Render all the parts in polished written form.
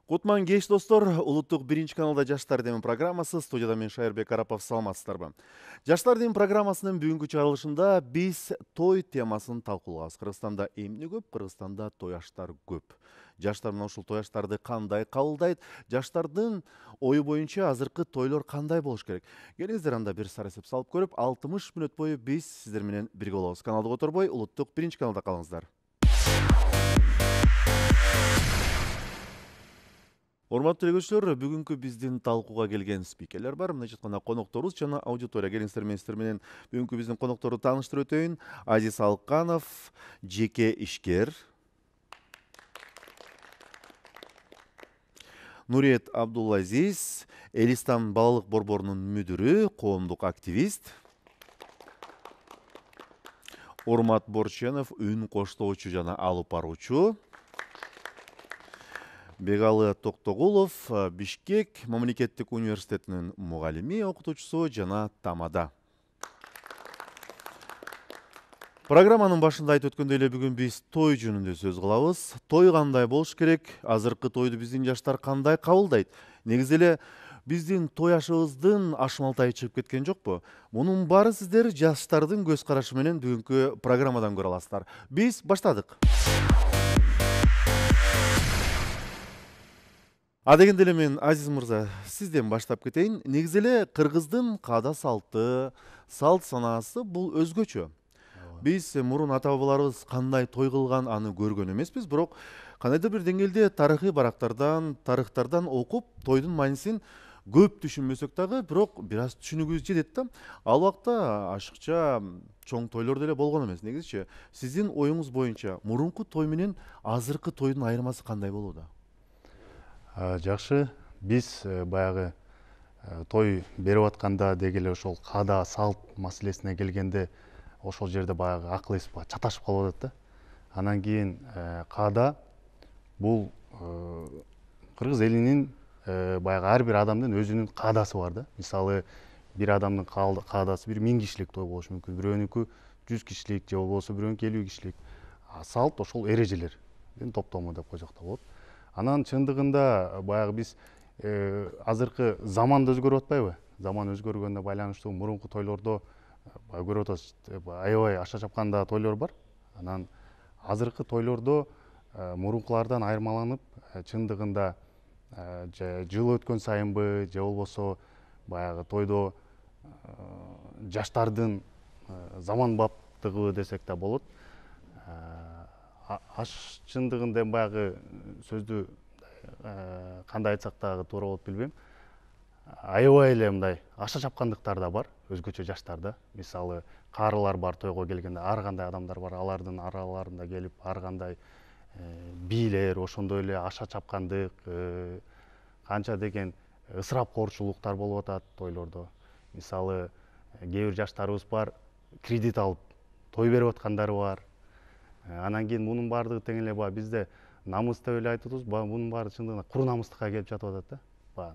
Кутман кеш достор, улуттук биринчи каналда Жаштар дем программасы, студияда мен Шайырбек Арапов, саламатсыздарбы. Жаштар дем программасынын бүгүнкү чыгарылышында биз той темасын талкуулайбыз. Кыргызстанда эмне көп, Кыргызстанда тояштар көп. Жаштар мына ушул тояштарды кандай кабылдайт, жаштардын ою боюнча азыркы тойлор кандай болуш керек? Келиңиздер анда бир сар эсеп салып көрүп, 60 мүнөт бою биз сиздер менен бирге болобуз. Каналды которбой, улуттук биринчи каналда калыңыздар. Урматтуу көрүүчүлөр, бүгүнкү биздин талкууга келген спикерлер бар. Мына жаткан конокторубуз жана аудитория. Келиңиздер, мен сиздер менен бүгүнкү биздин конокторду тааныштырып өтөйүн. Азиз Алканов, жеке ишкер. Нурет Абдулазиз, Элистан балалык борборунун мүдүрү, коомдук активист. Урмат Борченов, үн коштоочу жана алып баруучу. Бегалы Токтогулов, Бишкек мамлекеттик университетинин мугалими, окутуучусу жана тамада. Программанын башында айтып өткөндөй эле бүгүн биз той жөнүндө сөз кылабыз. Той кандай болуш керек? Азыркы тойду биздин жаштар кандай кабылдайт? Негизи эле биздин той ашыбыздын ашмалтайы чыгып кеткен жокпу? Мунун баары сиздер жаштардын көз карашы менен бүгүнкү программадан көрө аласыздар. Биз баштадык. Дегенде эле мен Азиз мырза, сизден баштап кетейин. Негизи эле кыргыздын каада салты, салт санаасы бул өзгөчө. Биз мурун ата бабаларыбыз кандай той кылган аны көргөн эмеспиз, бирок кандайдыр бир деңгээлде тарыхый тарыхтардан окуп, тойдун маанисин көп түшүнбөсөк дагы, бирок бир аз түшүнүгүбүз жетет да. Ал убакта ашыкча чоң тойлор деле болгон эмес. Негизичи, сиздин оюңуз боюнча мурунку той менен азыркы тойдун айырмасы кандай болууда? Жакшы, биз баягы той берип атканда деги эле ошол каада салт маселесине келгенде ошол жерде баягы акыл эс чаташып калып атат да. Анан кийин каада бул кыргыз элинин баягы ар бир адамдын өзүнүн каадасы бар да. Мисалы, бир адамдын каадасы бир 1000 кишилик той болушу мүмкүн, бирөөнүкү 100 кишилик же болбосо бирөөнүкү 50 кишилик. Салт ошол эрежелердин топтому деп койсок да болот. Анан чындыгында баягы биз азыркы заман да өзгөрүп атпайбы? Заман өзгөргөнүнө байланыштуу мурунку тойлордо көрүп атабыз, аябай аша чапканда тойлор бар. Анан азыркы тойлордо мурункулардан айырмаланып, чындыгында жыл өткөн сайынбы же болбосо баягы тойдо жаштардын заманбаптыгы десек да болот. Чындыгында баягы сөздү кандай айтсак дагы туура болот билбейм. Аябай эле мындай аша чапкандыктар да бар өзгөчө жаштарда. Мисалы, карылар бар тойго келгенде, ар кандай адамдар бар, алардын араларында келип, ар кандай бийлер, ошондой эле аша чапкандык, канча деген ысырапкорчулуктар болуп атат тойлордо. Мисалы, кээ бир жаштарыбыз бар, кредит алып той берип аткандары бар. Анан кийин мунун баардыгы тең эле бизде намыс деп эле айтып атабыз, мунун баары чындыгында кур намыстыкка келип жатып атат да.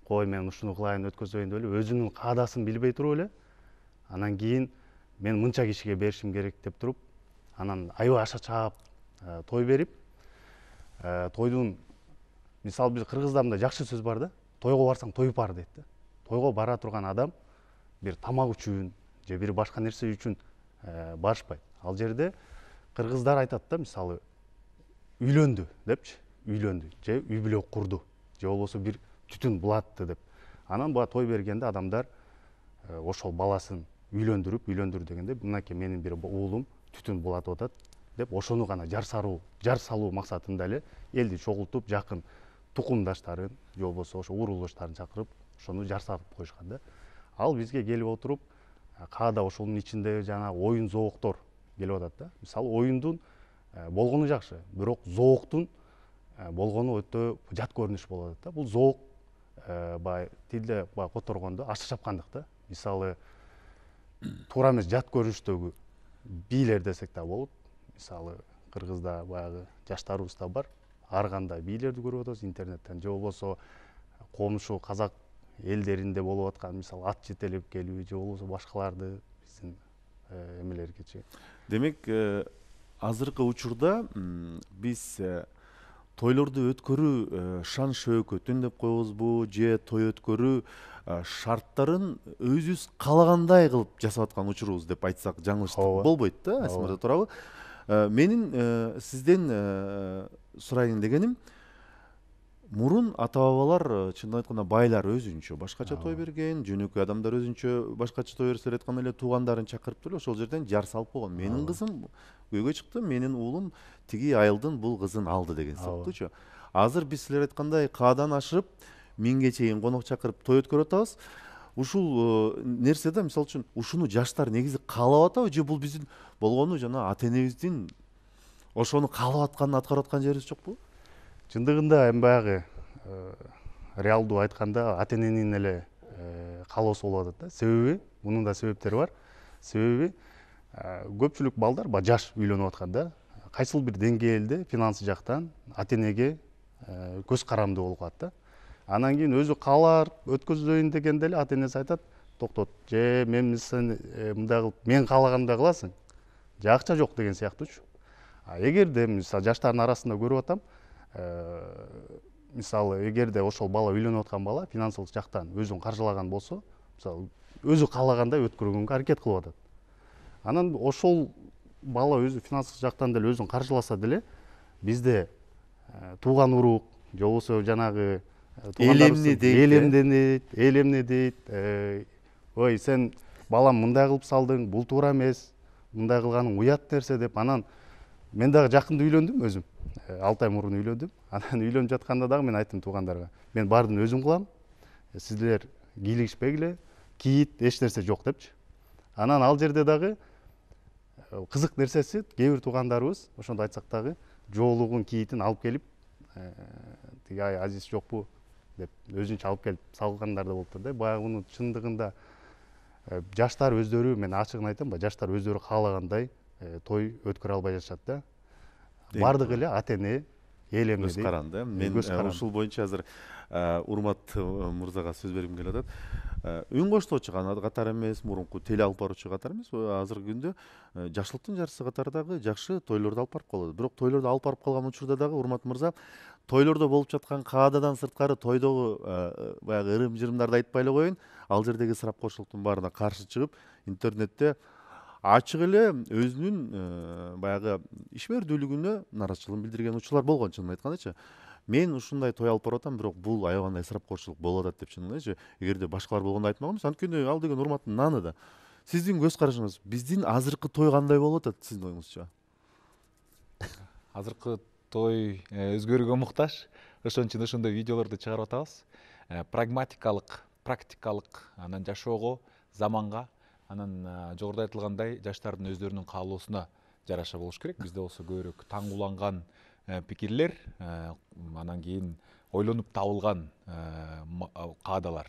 Кой, мен ушуну кылайын, өткөзөйүн деп эле өзүнүн каадасын билбей туруп эле, анан кийин мен мынча кишиге беришим керек деп туруп, анан аябай аша чаап той берип, тойдун, мисалы, биз кыргызда мындай жакшы сөз бар да, тойго барсаң тоюп бар дейт да. Тойго бара турган адам бир тамак үчүн же бир башка нерсе үчүн барышпайт. Ал жерде кыргыздар айтат да, мисалы, үйлөндү депчи, үйлөндү же үй бүлө курду же болбосо бир түтүн булатты деп. Анан баа той бергенде адамдар ошол баласын үйлөндүрүп дегенде, мынакей менин бир уулум түтүн булатып атат деп, ошону гана жар салуу максатында эле элди чогултуп, жакын тукумдаштарын же болбосо ошо уруулдаштарын чакырып, ошону жар салып коюшкан да. Ал бизге келип отуруп, каада ошонун ичинде жана оюн зооктор келип атат да. Мисалы, оюндун болгону жакшы, бирок зооктун болгону өтө жат көрүнүш болуп атат да. Бул зоок тилде которгондо аша чапкандык да. Мисалы, туура эмес жат көрүнүштөгү бийлер десек да болот. Мисалы, кыргызда баягы жаштарыбызда бар, ар кандай бийлерди көрүп атабыз интернеттен, же болбосо комшу казак элдеринде болуп аткан, мисалы, ат жетелеп келүү же болбосо башкаларды биздин эмелергечи. Демек, азыркы учурда биз тойлорду өткөрүү шан шөөгөтүн деп коебузбу же той өткөрүү шарттарын өзүбүз каалагандай кылып жасап аткан учурубуз деп айтсак жаңылыштык болбойт да, Асим мырза, туурабы? Менин сизден сурайын дегеним, мурун ата бабалар чындап айтканда байлар өзүнчө башкача той берген, жөнөкөй адамдар өзүнчө башкача той берсе айтканда эле туугандарын чакырып эле ошол жерден жар салып койгон. Менин кызым күйгө чыкты, менин уулум тиги айылдын бул кызын алды деген сыяктуучу. Азыр биз силер айткандай каадан ашырып 1000ге чейин конок чакырып той өткөрүп атабыз. Ушул нерседе мисалы үчүн ушуну жаштар негизи каалап атабы же бул биздин болгону жана ата энебиздин ошону каалап атканын аткарып аткан жерибиз жокпу? Чындыгында эми баягы реалдуу айтканда ата эненин эле каалоосу болуп атат да. Себеби мунун да себептери бар. Себеби көпчүлүк балдар жаш үйлөнүп аткан да. Кайсыл бир деңгээлде финансы жактан ата энеге көз карандуу болуп калат да. Анан кийин өзү каалар өткөзөйүн дегенде эле ата энеси айтат, токтот, же мен сени мындай кылып мен каалагандай кыласың, же акча жок деген сыяктуучу. Эгерде мисалы жаштардын арасында көрүп атам, мисалы эгерде ошол бала үйлөнүп аткан бала финансылык жактан өзүн каржылаган болсо, мисалы өзү каалагандай өткөргөнгө аракет кылып атат. Анан ошол бала өзү финансылык жактан деле өзүн каржыласа деле бизде тууган урук же болбосо жанагы эл эмне дейт, ой сен балам мындай кылып салдың, бул туура эмес, мындай кылганың уят нерсе деп. Анан мен дагы жакында үйлөндүм өзүм, 6 ай мурун үйлөндүм. Анан үйлөнүп жатканда дагы мен айттым туугандарга, мен баардыгын өзүм кылам, сиздер кийлигишпегиле, кийит, эч нерсе жок депчи. Анан ал жерде дагы кызык нерсеси, кээ бир туугандарыбыз ошондо айтсак дагы жоолугун кийитин алып келип, тиги ай Азиз жокпу деп өзүнчө алып келип салгандар да болуптур да. Баягы муну чындыгында жаштар өздөрү, мен ачыгын айтам, жаштар өздөрү каалагандай той өткөрө албай жатышат да. Бардыгы эле ата эне, эл эмне дейт. Көз каранды. Мен ушул боюнча азыр урматтуу мырзага сөз бергим келип атат. Үн коштоочу катары эмес, мурунку теле алып баруучу катары эмес, азыркы күндө жакшылыктын жарчысы катары дагы жакшы тойлорду алып барып калат. Бирок тойлорду алып барып калган учурда дагы, урматтуу мырза, тойлордо болуп жаткан каададан сырткары тойдогу баягы ырым-жырымдарды айтпай эле коеюн, ал жердеги ысырапкорчулуктун баарына каршы чыгып, интернетте ачык эле өзүнүн баягы ишмердүүлүгүнө наразычылыгын билдирген учурлар болгон, чынын айткандачы. Мен ушундай той алып барып атам, бирок бул аябагандай ысырапкорчулук болуп атат деп чынындачы. Эгерде башкалар болгондо айтмак эмес, анткени ал деген урматтын наны да. Сиздин көз карашыңыз, биздин азыркы той кандай болуп атат сиздин оюңузча? Азыркы той өзгөрүүгө муктаж. Ошон үчүн ошондой видеолорду чыгарып атабыз. Прагматикалык, практикалык, анан жашоого, заманга, анан жогоруда айтылгандай жаштардын өздөрүнүн каалоосуна жараша болуш керек. Бизде болсо көбүрөөк таңгуланган пикирлер, анан кийин ойлонуп табылган каадалар.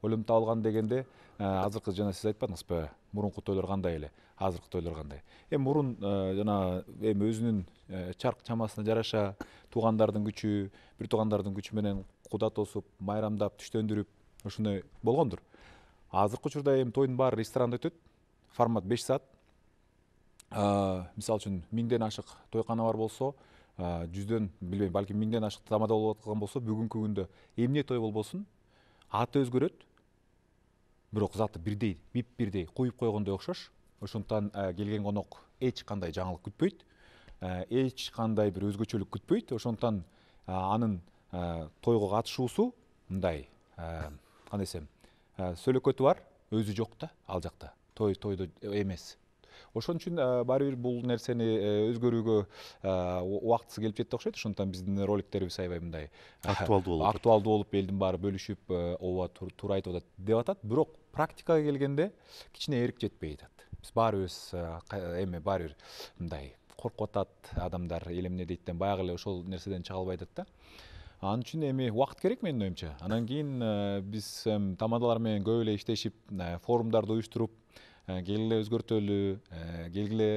Ойлонуп табылган дегенде азыркы жана сиз айтпадыңызбы, мурунку тойлор кандай эле, азыркы тойлор кандай. Мурун жана өзүнүн чарк чамасына жараша туугандардын күчү, бир туугандардын күчү менен куда тосуп, майрамдап, түштөндүрүп ошондой болгондур. Азыркы учурда тойдун баары ресторанда өтөт, формат 5 саат. Мисалы үчүн 1000ден ашык тойкана бар болсо, 100дөн билбейм, балки 1000ден ашык тамада болуп аткан болсо, бүгүнкү күндө эмне той болбосун, аты өзгөрөт, бирок заты бирдей, бирдей коюп койгондой окшош. Ошондуктан келген конок эч кандай жаңылык күтпөйт, эч кандай бир өзгөчөлүк күтпөйт. Ошондуктан анын тойго катышуусу мындай, кандай десем, сөлөкөтү бар, өзү жок да ал жакта. Тойдо эмес. Ошон үчүн баары бир бул нерсени өзгөрүүгө убактысы келип жетти окшойт. Ошондуктан биздин роликтерибиз аябай мындай актуалдуу болуп, элдин баары бөлүшүп, ооба туура айтып атат деп атат. Бирок практикага келгенде кичине эрик жетпей атат. Биз баарыбыз баары бир мындай коркуп атат адамдар, эл эмне дейттен баягы эле ошол нерседен чыга албай атат да. Анын үчүн убакыт керек менин оюмча. Анан кийин биз тамадалар менен көп эле иштешип, форумдарды уюштуруп, келгиле өзгөртөлү, келгиле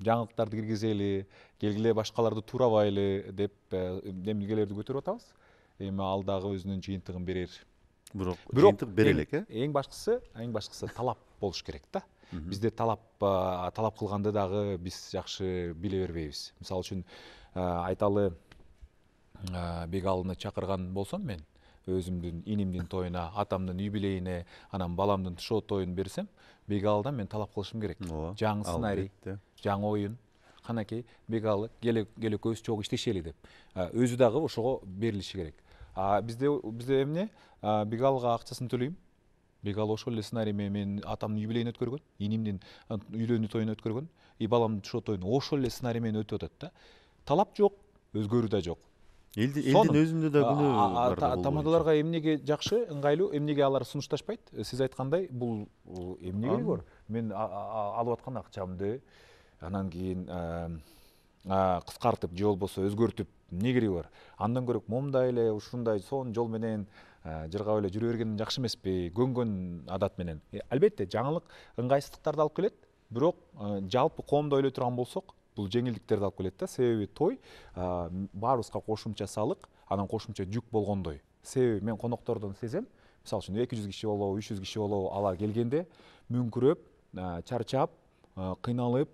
жаңылыктарды киргизели, келгиле башкаларды туурабайлы деп демилгелерди көтөрүп атабыз. Ал дагы өзүнүн жыйынтыгын берер. Бирок жыйынтык бере элек, эң башкысы талап болуш керек да. Бизде талап кылганды дагы биз жакшы биле бербейбиз. Мисалы үчүн айталы, Бегалыны чакырган болсом мен өзүмдүн инимдин тоюна, атамдын юбилейине, анан баламдын шоу тоюн берсем, Бегалыдан мен талап кылышым керек. Жаңы сценарий, жаңы оюн, канакей Бегалы келекөөбүз чогуу иштешели деп. Өзү дагы ошого берилиши керек. Бизде эмне? Бегалыга акчасын төлөйм. Бегалы ошол эле сценарий менен атамдын юбилейин өткөргөн, инимдин үйлөнүү тоюн өткөргөн, баламдын шоу тоюн ошол эле сценарий менен өтүп атат да. Талап жок, өзгөрүү да жок. Элдин өзүндө да күнөө бар да. Тамадаларга эмнеге жакшы, ыңгайлуу, эмнеге алар сунушташпайт? Сиз айткандай, бул эмне кереги бар? Мен алып аткан акчамды анан кийин кыскартып же болбосо өзгөртүп эмне кереги бар? Андан көрөк момундай эле ушундай сонун жол менен жыргап эле жүрө бергеним жакшы эмеспи? Көнгөн адат менен. Албетте, жаңылык ыңгайсыздыктарды алып келет, бирок жалпы коомду ойлой турган болсок, бул жеңилдиктерди алып келет да. Себеби той баарыбызга кошумча салык, анан кошумча жүк болгондой. Себеби мен коноктордон сезем, мисалы үчүн 200 киши болобу, 300 киши болобу, алар келгенде мүңкүрөп, чарчап, кыйналып,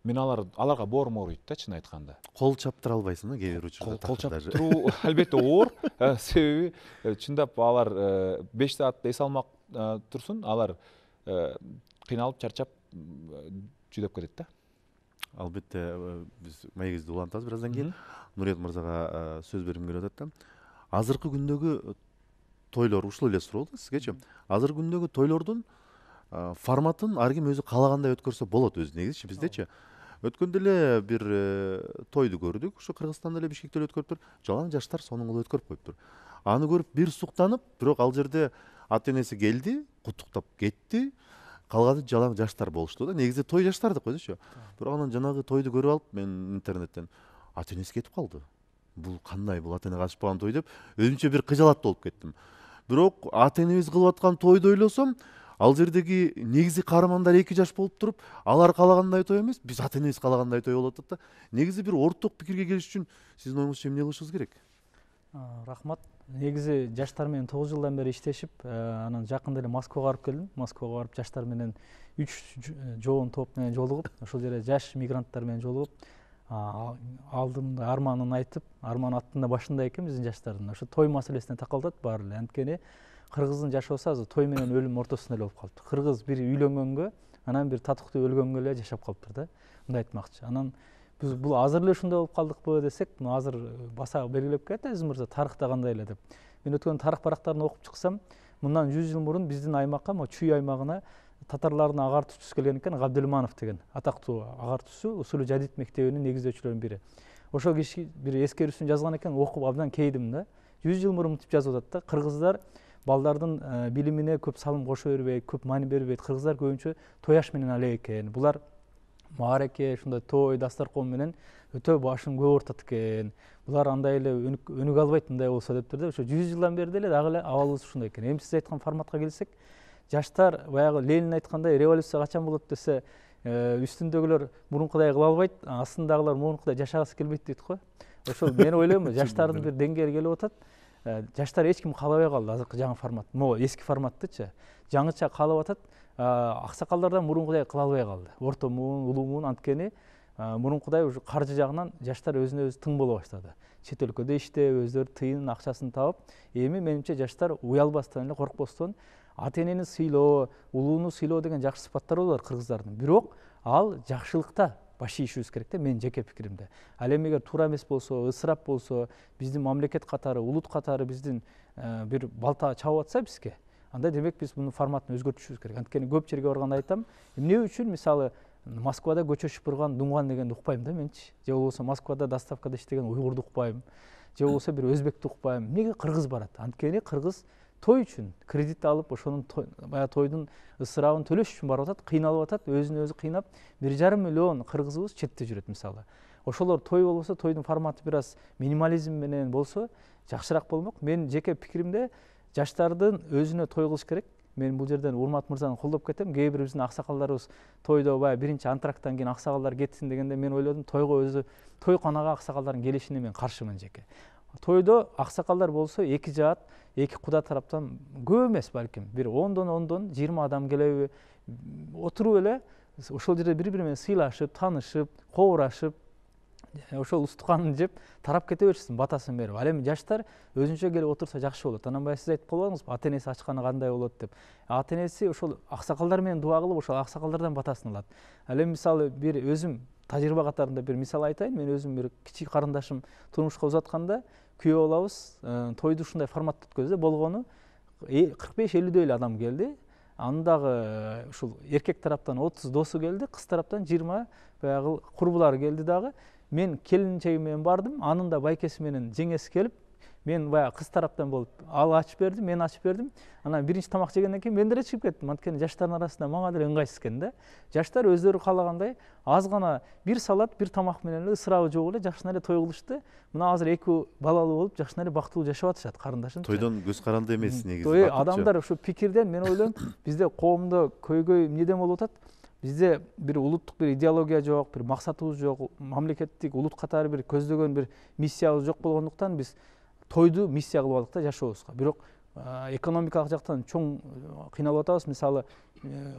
мен аларга боорум ооруйт да, чын айтканда. Кол чаптыра албайсың да, кээ бир учурда. Кол чаптыруу албетте оор, себеби чындап алар 5 саат эс алмак турсун, алар кыйналып, чарчап жүдөп кетет да. Албетте биз маегибизди улантабыз бираздан кийин. Нурет мырзага сөз бергим келип атат да. Азыркы күндөгү тойлор ушул эле суроо да сизгечи. Азыркы күндөгү тойлордун форматын ар ким өзү каалагандай өткөрсө болот өзү негизичи биздечи. Өткөндө эле бир тойду көрдүк, ушу Кыргызстанда эле Бишкекте эле өткөрүптүр. Жалаң жаштар сонун кылып өткөрүп коюптур. Аны көрүп бир суктанып, бирок ал жерде ата энеси келди, куттуктап кетти. Калганы жалаң жаштар болушту да. Негизи той жаштарды койдучу. Бирок анан жанагы тойду көрүп алып, мен интернеттен ата энеси кетип калды. Бул кандай, бул ата эне катышпаган той деп өзүмчө бир кыжалат болуп кеттим. Бирок ата энебиз кылып аткан тойду ойлосом, ал жердеги негизи каармандар 2 жаш болуп туруп, алар каалагандай той эмес, биз ата энебиз каалагандай той болуп атат да. Негизи бир орток пикирге келиш үчүн сиздин оюңузча эмне кылышыбыз керек? Рахмат. Негизи жаштар менен 9 жылдан бери иштешип, анан жакында эле Москвага барып келдим. Москвага барып жаштар менен 3 жоон топ менен жолугуп, ошол жерде жаш мигранттар менен жолугуп, алдымда арманын айтып, арман аттында башында экен биздин жаштардын. Ошо той маселесине такалдат баары эле. Анткени кыргыздын жашоосу азыр той менен өлүм ортосунда эле болуп калыптыр. Кыргыз бир үйлөнгөнгө, анан бир татыктуу өлгөнгө эле жашап калыптыр да. Мындай айтмакчы. Анан биз бул азыр эле ушундай болуп калдыкпы десек, азыр баса белгилеп келет Азиз мырза, тарыхта кандай эле деп. Мен өткөн тарых барактарын окуп чыксам, мындан 100 жыл мурун биздин аймакка, Чүй аймагына татарлардын агартуучусу келген экен, Габдылманов деген атактуу агартуучусу, Усулу жадид мектебинин негиздөөчүлөрүнүн бири. Ошол киши бир эскерүүсүн жазган экен, окуп абдан кейдим да. 100 жыл мурун мынтип жазып атат да, кыргыздар балдардын билимине көп салым кошо бербейт, көп маани бербейт. Кыргыздар көбүнчө тояш менен алек экен. Булар маареке, ушундай той, дастаркон менен өтө башын көп ортот экен. Булар андай эле өнүгө албайт мындай болсо дептир да. Ошо 100 жылдан бери деле дагы эле абалыбыз ушундай экен. Эми сиз айткан форматка келсек, жаштар баягы Ленин айткандай революция качан болот десе, үстүндөгүлөр мурункудай кыла албайт, астындагылар мурункудай жашагысы келбейт дейт го. Ошол мен ойлойм, жаштардын бир деңгээли келип атат. Жаштар эч ким каалабай калды азыркы жаңы формат. Могу эски форматтычы. Жаңыча каалап атат. Аксакалдардан мурункудай кыла албай калды. Орто муун, улуу муун, анткени мурункудай ушу каржы жагынан жаштар өзүнө өзү тың боло баштады. Чет өлкөдө иштеп, өздөрү тыйынын акчасын таап, эми менимче жаштар уялбастан эле, коркпостон ата энени сыйлоо, улууну сыйлоо деген жакшы сыпаттар бар кыргыздардын. Бирок ал жакшылыкта баш ийишибиз керек да, менин жеке пикиримде. Ал эми эгер туура эмес болсо, ысырап болсо, биздин мамлекет катары, улут катары биздин бир балта чабып атса бизге, анда демек биз мунун форматын өзгөртүшүбүз керек. Анткени көп жерге барганда айтам, эмне үчүн мисалы Москвада көчө шыпырган Дунган дегенди укпайм да менчи. Же болбосо Москвада доставкада иштеген уйгурду укпайм. Же болбосо бир өзбекти укпайм. Эмнеге кыргыз барат? Анткени кыргыз той үчүн кредит алып, ошонун баягы тойдун ысырабын төлөш үчүн барып атат, кыйналып атат, өзүн өзү кыйнап, 1,5 миллион кыргызыбыз четте жүрөт мисалы. Ошолор той болбосо, тойдун форматы бир аз минимализм менен болсо, жакшыраак болмок. Мен жеке пикиримде жаштардын өзүнө той кылыш керек. Мен бул жерден Урмат мырзаны колдоп кетем. Кээ бир биздин аксакалдарыбыз тойдо баягы биринчи антракттан кийин аксакалдар кетсин дегенде мен ойлодум, тойго өзү той канага аксакалдардын келишине мен каршымын жеке. Тойдо аксакалдар болсо 2 жаат, 2 куда тараптан көп эмес балким, бир 10дон 20 адам келеби, отуруп эле ошол жерде бири-бири менен сыйлашып, таанышып, кобурашып, ошол устуканын жеп тарап кете беришсин, батасын берип. Ал эми жаштар өзүнчө келип отурса жакшы болот. Анан баягы сиз айтып калбадыңызбы, ата энеси ачканы кандай болот деп. Ата энеси ошол аксакалдар менен дуа кылып, ошол аксакалдардан батасын алат. Ал эми мисалы бир өзүм тажрыйба катарында бир мисал айтайын. Мен өзүм бир кичик карындашым турмушка узатканда күйөө балабыз тойду ушундай форматта өткөздү. Болгону 45-50 эле адам келди. Андагы ушул эркек тараптан 30 досу келди, кыз тараптан 20 баягы курбулары келди дагы. Мен келинчеги менен бардым, анын да байкеси менен жеңеси келип, мен баягы кыз тараптан болуп, ал ачып берди, мен ачып бердим. Анан биринчи тамак жегенден кийин мен деле чыгып кеттим. Анткени жаштардын арасында мага деле ыңгайсыз экен да. Жаштар өздөрү каалагандай аз гана бир салат, бир тамак менен эле ысырабы жок эле жакшына эле той кылышты. Мына азыр 2 балалуу болуп, жакшына эле бактылуу жашап атышат карындашым. Тойдон көз каранды эмес негизи. Адамдар ушу пикирден мен ойлойм, бизде коомдо көйгөй эмнеден болуп атат? Бизде бир улуттук бир идеология жок, бир максатыбыз жок, мамлекеттик улут катары бир көздөгөн бир миссиябыз жок болгондуктан биз тойду миссия кылып алдык да жашообузга. Бирок экономикалык жактан чоң кыйналып атабыз. Мисалы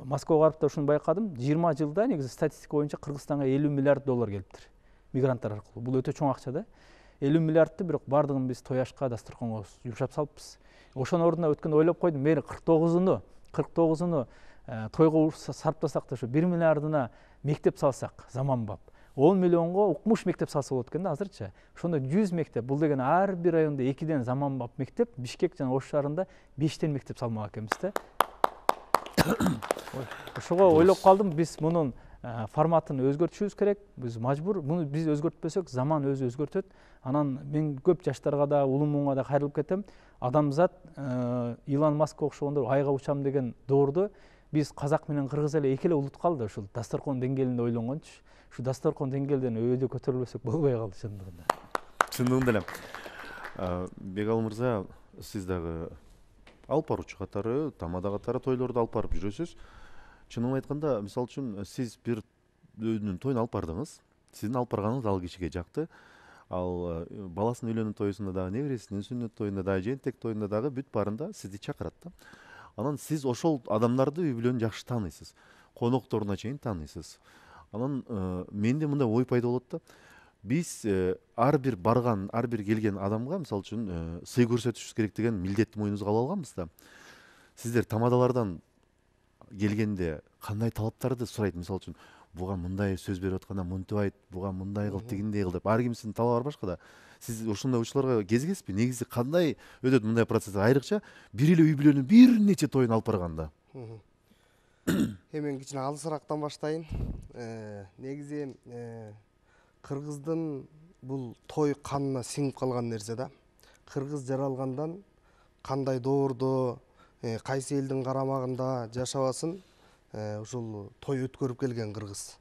Москвага барып да ушуну байкадым. 20 жылда негизи статистика боюнча Кыргызстанга 50 миллиард доллар келиптир мигранттар аркылуу. Бул өтө чоң акча да. 50 миллиардты бирок бардыгын биз той ашка, дасторконго жумшап салыппыз. Ошонун ордуна өткөндө ойлоп койдум, мери 49-уну тойго сарптасак да ушу 1 миллиардына мектеп салсак, заманбап. 10 миллионго укмуш мектеп салса болот экен да азырчы. Ошондо 100 мектеп. Бул деген ар бир райондо 2ден заманбап мектеп, Бишкек жана Ош шаарында 5тен мектеп салмак экенбиз да. Ошого ойлоп калдым, биз мунун форматын өзгөртүшүбүз керек. Биз мажбур. Муну биз өзгөртпөсөк, заман өзү өзгөртөт. Анан мен көп жаштарга да, улуу муңга да кайрылып кетем. Адамзат Илон Маскка окшогондор айга учам деген доорду биз казак менен кыргыз эле эки эле улут калды. Ушул дасторкон деңгээлинде ойлонгончу. Ушу дасторкон деңгээлден өйдө көтөрүлбөсөк болбой калды чындыгында. Чындыгында эле. Бегал мырза, сиз дагы алып баруучу катары, тамада катары тойлорду алып барып жүрөсүз. Чынын айтканда, мисалы үчүн сиз бир тоюн алып бардыңыз. Сиздин алып барганыңыз ал кишиге жакты. Ал баласынын үйлөнүү тоюсунда дагы, небересинин сүннөт тоюнда дагы, жээнтек тоюнда дагы бүт баарында сизди чакырат да. Анан сиз ошол адамдарды үй бүлөнү жакшы тааныйсыз. Конокторуна чейин тааныйсыз. Анан менде мындай ой пайда болот да. Биз ар бир барган, ар бир келген адамга мисалы үчүн сый көрсөтүшүбүз керек деген милдетти мойнубузга алып алганбыз да. Сиздер тамадалардан келгенде кандай талаптарды сурайт? Мисалы үчүн буга мындай сөз берип атканда мынтип айт, буга мындай кыл, тигиндей кыл деп. Ар кимдин талабы башка да. Сиз ошондой учурларга кезигесизби? Негизи кандай өтөт мындай процесс? Айрыкча бир эле үй бүлөнүн бир нече тоюн алып барганда. Мен кичине алысырактан баштайын. Негизи кыргыздын бул той канына сиңип калган нерсе да. Кыргыз жаралгандан кандай доордо, кайсы элдин карамагында жашабасын, ушул той өткөрүп келген кыргыз.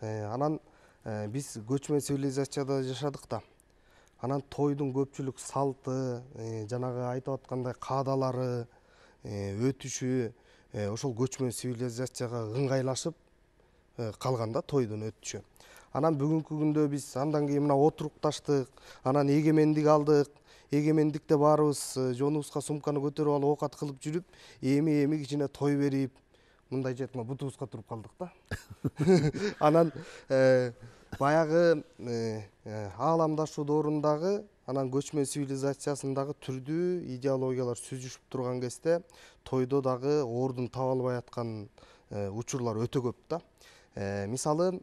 Анан биз көчмө цивилизацияда жашадык да. Анан тойдун көпчүлүк салты, жанагы айтып аткандай каадалары, өтүшү ошол көчмө цивилизацияга ыңгайлашып калган да тойдун өтүшү. Анан бүгүнкү күндө биз андан кийин мына отурукташтык, анан эгемендик алдык. Эгемендикте баарыбыз жонубузга сумканы көтөрүп алып оокат кылып жүрүп, эми кичине той берип, мындайча айтканда бутубузга туруп калдык да. Анан баягы ааламдашуу доорундагы анан көчмө цивилизациясындагы түрдүү идеологиялар сүзүшүп турган кезде тойдо дагы ордун таба албай аткан учурлар өтө көп да. Мисалы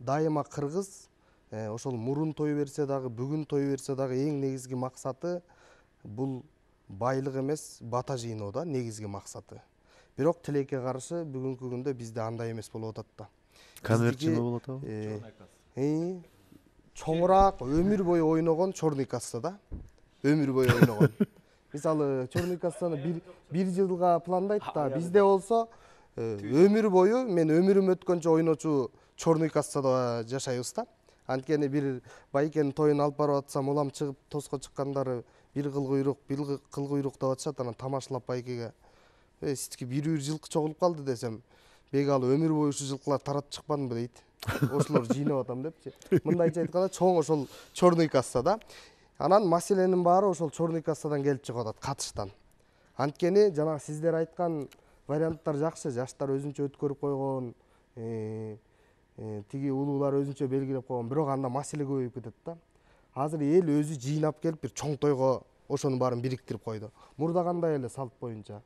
дайыма кыргыз ошол мурун той берсе дагы, бүгүн той берсе дагы эң негизги максаты бул байлык эмес, бата жыйноо да негизги максаты. Бирок тилекке каршы бүгүнкү күндө бизде андай эмес болуп атат да. Конверт жыноо болот абы? Чоңураак өмүр бою ойногон чорный касса да. Өмүр бою ойногон. Мисалы чорный кассаны бир жылга пландайт да. Бизде болсо өмүр бою мен өмүрүм өткөнчө ойночу чорный кассада жашайбыз да. Анткени бир байкенин тоюн алып барып атсам, улам чыгып тоско чыккандары бир кыл куйрук деп атышат. Анан тамашалап байкеге сизге бир жылкы чогулуп калды десем, беги ал өмүр бою ушу жылкылар таратып чыкпадымбы дейт. Ошолор жыйнап атам депчи. Мындайча айтканда чоң ошол чорный касса да. Анан маселенин баары ошол чорный кассадан келип чыгып атат, катыштан. Анткени жанагы сиздер айткан варианттар жакшы, жаштар өзүнчө өткөрүп койгон, тиги улуулар өзүнчө белгилеп койгон, бирок анда маселе көбөйүп кетет да. Азыр эл өзү жыйнап келип бир чоң тойго ошонун баарын бириктирип койду. Мурда кандай эле салт боюнча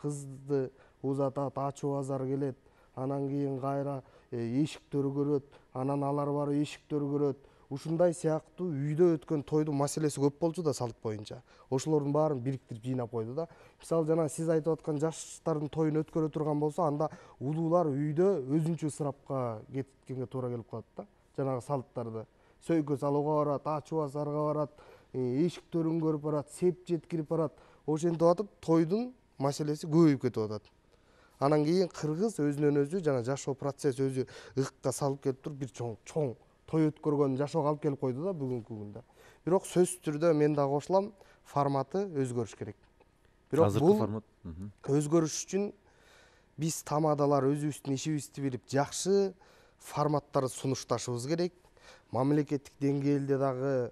кызды узатат, ачуу азар келет, анан кийин кайра эшиктөрү көрөт, анан алар барып эшиктөрү көрөт. Ушундай сыяктуу үйдө өткөн тойдун маселеси көп болчу да салт боюнча. Ошолордун баарын бириктирип жыйнап койду да. Мисалы жана сиз айтып аткан жаштардын тоюн өткөрө турган болсо, анда улуулар үйдө өзүнчө ысырапка кеткенге туура келип калат да. Жанагы салттарды сөйкө салууга барат, ачуу азарга барат, эшиктерин көрүп барат, сеп жеткирип барат. Ошентип атып тойдун маселеси көбөйүп кетип атат. Анан кийин кыргыз өзүнөн өзү жана жашоо процесси өзү ыкка салып келип туруп бир чоң той өткөргөн жашоого алып келип койду да бүгүнкү күндө. Бирок сөзсүз түрдө мен да кошулам, форматы өзгөрүш керек. Бирок азыркы бул формат өзгөрүш үчүн биз тамадалар өзүбүздүн ишибизди билип жакшы форматтарды сунушташыбыз керек. Мамлекеттик деңгээлде дагы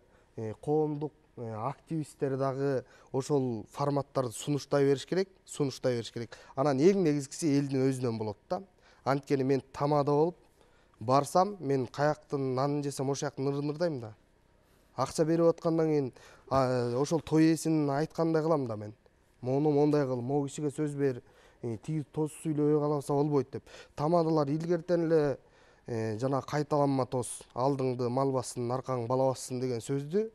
коомдук активисттер дагы ошол форматтарды сунуштай бериш керек. Анан эң негизгиси элдин өзүнөн болот да. Анткени мен тамада болуп барсам, мен каяктын нанын жесем ошол жактан ырдайм да. Акча берип аткандан кийин ошол той ээсин айткандай кылам да мен. Мону мондай кыл, могу кишиге сөз бер, тиги тоз сүйлөбөй калса болбойт деп. Тамадалар илгертен эле жана кайталанма тоз, алдыңды мал бассын, аркаң бала бассын деген сөздү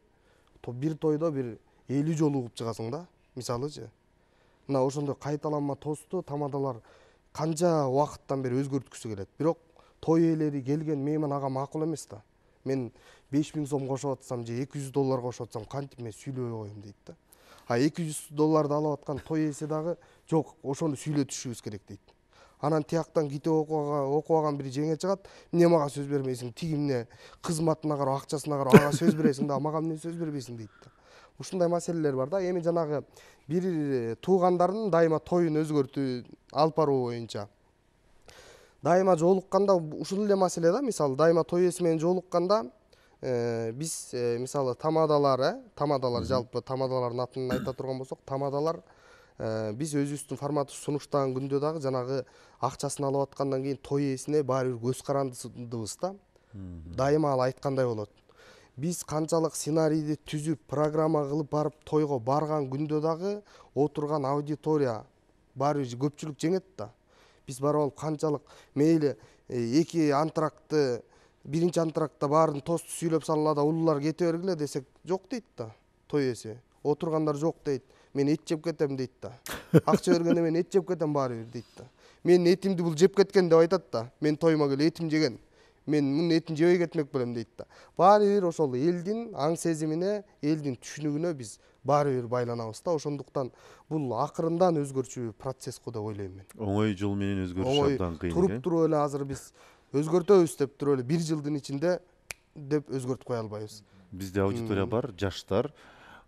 бир тойдо бир 50 жолу угуп чыгасың да, мисалычы. Мына ошондой кайталанма тозду тамадалар канча убакыттан бери өзгөрткүсү келет. Бирок той ээлери келген мейман ага макул эмес да. Мен 5000 сом кошуп атсам же $200 кошуп атсам кантип мен сүйлөбөй коеюн дейт да. А $200 алып аткан той ээси дагы жок, ошону сүйлөтүшүбүз керек дейт. Анан тияктан китеп окуп алган бир жеңе чыгат, эмне мага сөз бермейсиң, тиги эмне кызматына карап, акчасына карап ага сөз бересиң да, мага эмне сөз бербейсиң дейт да. Ушундай маселелер бар да. Эми жанагы бир туугандардын дайыма тоюн өзгөртүү алып баруу боюнча дайыма жолукканда ушул эле маселе да. Мисалы дайыма той ээси менен жолукканда биз мисалы тамадалар жалпы тамадалардын атын айта турган болсок, тамадалар биз өзүбүздүн форматты сунуштаган күндө дагы жанагы акчасын алып аткандан кийин той ээсине баары бир көз карандыбыз да. Дайыма ал айткандай болот. Биз канчалык сценарийди түзүп, программа кылып барып тойго барган күндө дагы отурган аудитория баары бир көпчүлүк жеңет да. Биз барып алып канчалык мейли эки антракты, биринчи антрактта баарын тосту сүйлөп салла да улуулар кете бергиле десек, жок дейт да той ээси. Отургандар жок дейт. Мен эт жеп кетем дейт да. Акча бергенде мен эт жеп кетем баары бир дейт да. Мен этимди бул жеп кеткен деп айтат да. Мен тойума келип этим жеген. Мен мунун этин жебей кетмек белем дейт да. Баары бир ошол элдин аң сезимине, элдин түшүнүгүнө биз баары бир байланабыз да. Ошондуктан бул акырындан өзгөрчү процесс го деп ойлойм мен. оңой жол менен өзгөрүш абдан кыйын. Туруп туруп эле азыр биз өзгөртөбүз деп туруп эле 1 жылдын ичинде деп өзгөртүп кое албайбыз. Бизде аудитория бар, жаштар,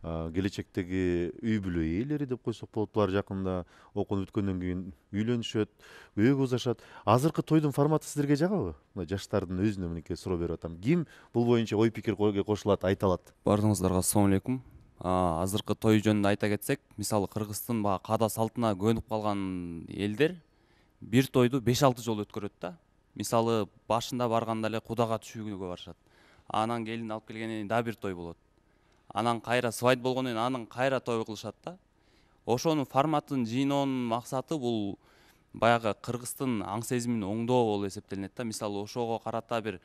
келечектеги үй бүлө ээлери деп койсок болот. Булар жакында окууну бүткөндөн кийин үйлөнүшөт, күйөөгө узашат. Азыркы тойдун форматы сиздерге жагабы? Мына жаштардын өзүнө мынакей суроо берип атам. Ким бул боюнча ой пикир кошулат, айта алат? Бардыгыңыздарга ассалам алейкум. Азыркы той жөнүндө айта кетсек, мисалы Кыргыздын баягы каада салтына көнүп калган элдер бир тойду 5-6 жолу өткөрөт да. Мисалы башында барганда эле кудага түшүүгө барышат. Анан келин алып келгенден кийин дагы бир той болот. Анан кайра свадьба болгондон кийин анан кайра той кылышат да. Ошонун форматын жыйноонун максаты бул баягы Кыргыздын аң сезимин оңдоо болуп эсептелинет да. Мисалы ошого карата бир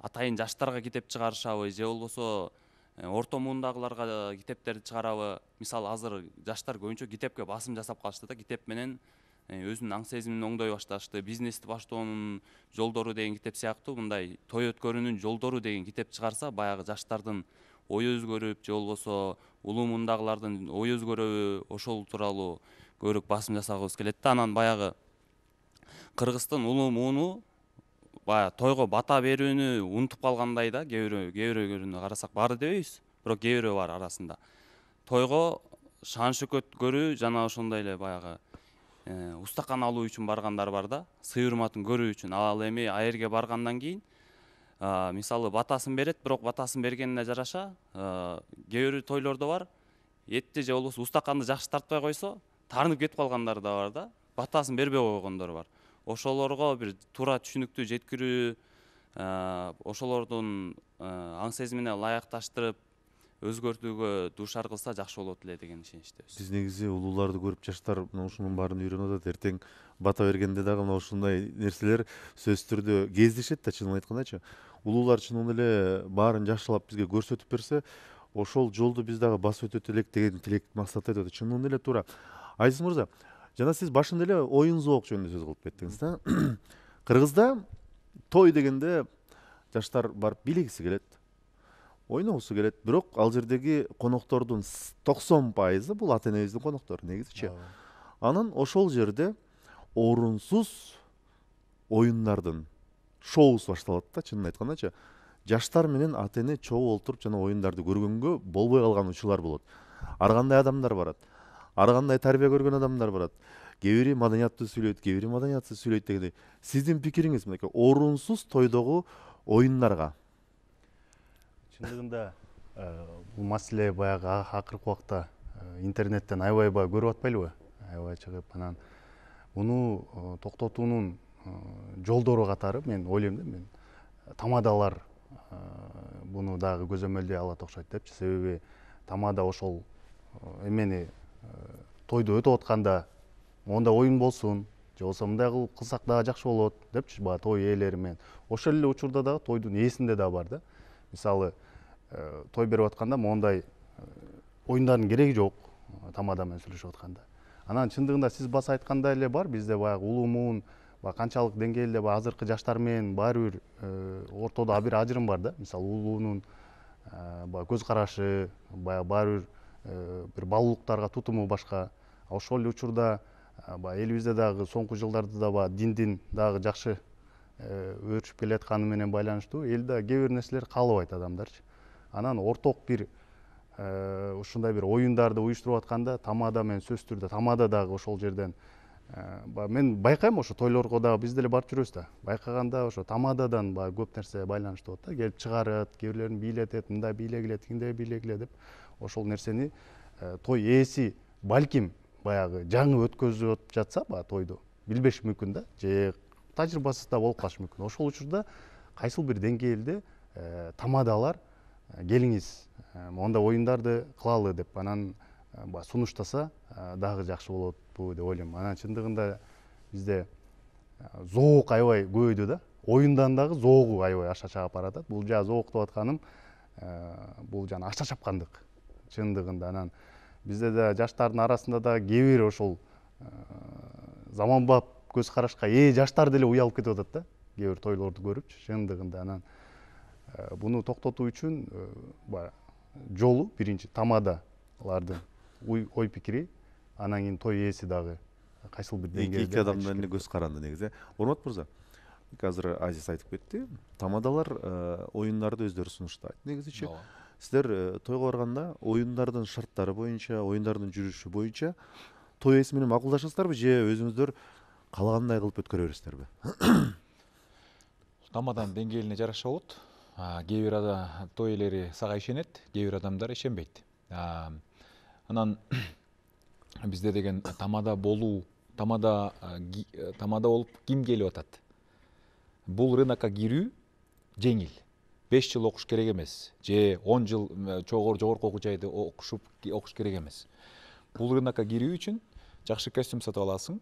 атайын жаштарга китеп чыгарышабы же болбосо орто муундагыларга китептерди чыгарабы. Мисалы азыр жаштар көбүнчө китепке басым жасап калышты да. Китеп менен өзүнүн аң сезимин оңдой башташты. Бизнести баштоонун жолдору деген китеп сыяктуу мындай той өткөрүүнүн жолдору деген китеп чыгарса, баягы жаштардын ой өзгөрүп, же болбосо улуу мундагылардын ой өзгөрөбү, ошол тууралуу көбүрөөк басым жасагыбыз келет да. Анан баягы Кыргыздын улуу мууну баягы тойго бата берүүнү унутуп калгандай да. Кээ бирөөлөрүнө карасак, баары дебейбиз, бирок кээ бирөө бар арасында. Тойго шан шөкөт көрүү жана ошондой эле баягы устакан алуу үчүн баргандар бар да, сый урматын көрүү үчүн. Ал эми аерге баргандан кийин мисалы батасын берет, бирок батасын бергенине жараша кээ бир тойлордо бар, этти же болбосо устаканды жакшы тартпай койсо, таарынып кетип калгандар да бар да, батасын бербей койгондор бар. Ошолорго бир туура түшүнүктүү жеткирүү ошолордун аң сезимине ылайыкташтырып өзгөртүүгө дуушар кылса жакшы болот эле деген ишеничтебиз. Биз негизи улууларды көрүп жаштар мына ушунун баарын үйрөнүп атат. Эртең бата бергенде дагы мына ушундай нерселер сөзсүз түрдө кездешет да, чынын айткандачы. Улуулар чынын эле баарын жакшылап бизге көрсөтүп берсе, ошол жолду биз дагы басып өтөт элек деген тилек максатты айтып атат. Чынын эле туура. Азиз мырза, жана сиз башында эле оюн зоок жөнүндө сөз кылып кеттиңиз да. Кыргызда той дегенде жаштар барып бийлегиси келет, ойногусу келет, бирок ал жердеги коноктордун 90% бул ата энебиздин коноктору негизичи. Анан ошол жерде орунсуз оюндардын шоусу башталат да, чынын айткандачы. Жаштар менен ата эне чогуу олтуруп жана оюндарды көргөнгө болбой калган учурлар болот. Ар кандай адамдар барат, ар кандай тарбия көргөн адамдар барат. Кээ бири маданияттуу сүйлөйт, кээ бири маданиятсыз сүйлөйт дегендей. Сиздин пикириңиз мынакей орунсуз тойдогу оюндарга? Чындыгында бул маселе баягы акыркы убакта интернеттен аябай көрүп атпайлыбы? Аябай чыгып, анан муну токтотуунун жолдору катары мен ойлойм да, мен тамадалар буну дагы көзөмөлдөй алат окшойт депчи. Себеби тамада ошол эмени тойду өтүп атканда монда оюн болсун, же болбосо мындай кылсак дагы жакшы болот депчи, баягы той ээлери менен. Ошол эле учурда дагы тойдун ээсинде да бар да. Мисалы той берип атканда мондай оюндардын кереги жок, тамада менен сүйлөшүп атканда. Анан чындыгында сиз баса айткандай эле бар, бизде баягы улуу муун канчалык деңгээлде азыркы жаштар менен баары бир ортодо бир ажырым бар да. Мисалы улуунун көз карашы, баары бир баалуулуктарга тутуму башка. Ошол эле учурда элибизде дагы соңку жылдарда да диндин дагы жакшы өрчүп келатканы менен байланыштуу эл да кээ бир нерселер каалабайт адамдарчы. Анан орток бир ушундай бир оюндарды уюштуруп атканда тамада менен сөзсүз түрдө тамада дагы ошол жерден мен байкайм, ошо тойлорго дагы биз деле барып жүрөбүз да. Байкаганда ошо тамададан көп нерсе байланыштуу болот да. Келип чыгарат, кээ бирлерин бийлетет, мындай бийлегиле, тигиндей бийлегиле деп. Ошол нерсени той ээси балким баягы жаңы өткөзүп жатса тойду билбеши мүмкүн да, же тажрыйбасыз да болуп калышы мүмкүн. Ошол учурда кайсыл бир деңгээлде тамадалар келиңиз мондай оюндарды кылалы деп анан сунуштаса дагы жакшы болотпу деп ойлойм. Анан чындыгында бизде зоок аябай көбөйдү да. Оюндан дагы зоогу аябай аша чаап баратат. Бул зоок деп атканым бул акча чапкандык чындыгында. Анан бизде да жаштардын арасында да кээ бир ошол заманбап көз карашка жаштар деле уялып кетип атат да. Кээ бир тойлорду көрүпчү чындыгында. Анан буну токтотуу үчүн жолу биринчи тамадалардын ой пикири, анан кийин той ээси дагы кайсыл бир деңгээлде эки адамдын эле көз каранды негизи. Урмат мырза, азыр Азиз айтып кетти, тамадалар оюндарды өздөрү сунуштайт. Негизичи сиздер тойго барганда оюндардын шарттары боюнча, оюндардын жүрүшү боюнча той ээси менен макулдашасыздарбы же өзүңүздөр каалагандай кылып өткөрө бересиздерби? Тамаданын деңгээлине жараша болот. Кээ бир той ээлери сага ишенет, кээ бир адамдар ишенбейт. Анан бизде деген тамада болуп ким келип атат? Бул рынокко кирүү жеңил. 5 жыл окуш керек эмес, же 10 жыл жогорку окуу жайды окуш керек эмес. Бул рынокко кирүү үчүн жакшы костюм сатып аласың.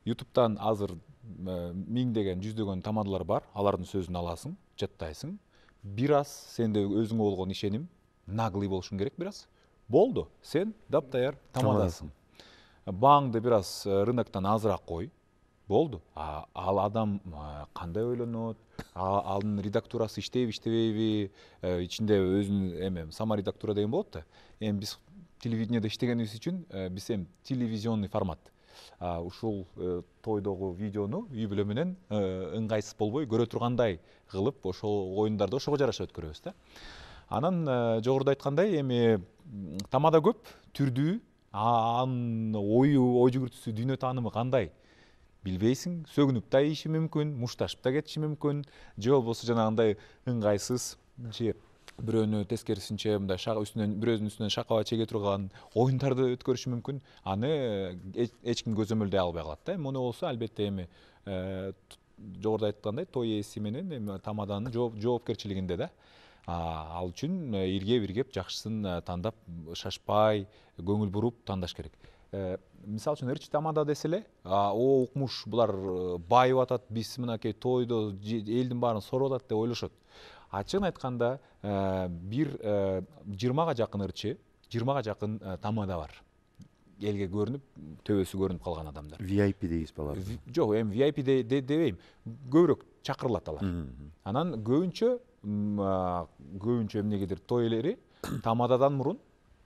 YouTube'дан азыр миңдеген, жүздөгөн тамадалар бар. Алардын сөзүн аласың, жаттайсың. Бир аз сенде өзүңө болгон ишеним наглый болушуң керек бир аз. Болду, сен таптаяр тамадасың. Бааңды бир аз рыноктон азыраак кой. Болду. Ал адам кандай ойлонот? Анын редактурасы иштейби, иштебейби? Ичинде өзүнүн саморедактура деген болот да. Биз телевидениеде иштегенибиз үчүн биз телевизионный формат. Ушул тойдогу видеону үй бүлө менен ыңгайсыз болбой көрө тургандай кылып ошол оюндарды ошого жараша өткөрөбүз да. Анан жогоруда айткандай тамада көп, түрдүү, анын ой жүгүртүүсү, дүйнө таанымы кандай билбейсиң, сөгүнүп да ийиши мүмкүн, мушташып да кетиши мүмкүн, же болбосо жанагындай ыңгайсыз, же бирөөнү тескерисинче мындай бирөөнүн үстүнөн шакаба чеге турган оюндарды өткөрүшү мүмкүн. Аны эч ким көзөмөлдөй албай калат да. Муну болсо албетте жогоруда айткандай той ээси менен эми тамаданын жоопкерчилигинде да. Ал үчүн иргеп иргеп жакшысын тандап шашпай көңүл буруп тандаш керек. Мисалы үчүн ырчы тамада десе эле о укмуш булар байып атат, биз мынакей тойдо элдин баарын соруп атат деп ойлошот. Ачыгын айтканда бир 20га жакын ырчы, 20га жакын тамада бар. Элге көрүнүп, төбөсү көрүнүп калган адамдар. VIP дейбиз балар. Жок, эми VIP дебейм. Көбүрөөк чакырылат алар. Анан көбүнчө эмнегедир той элери тамададан мурун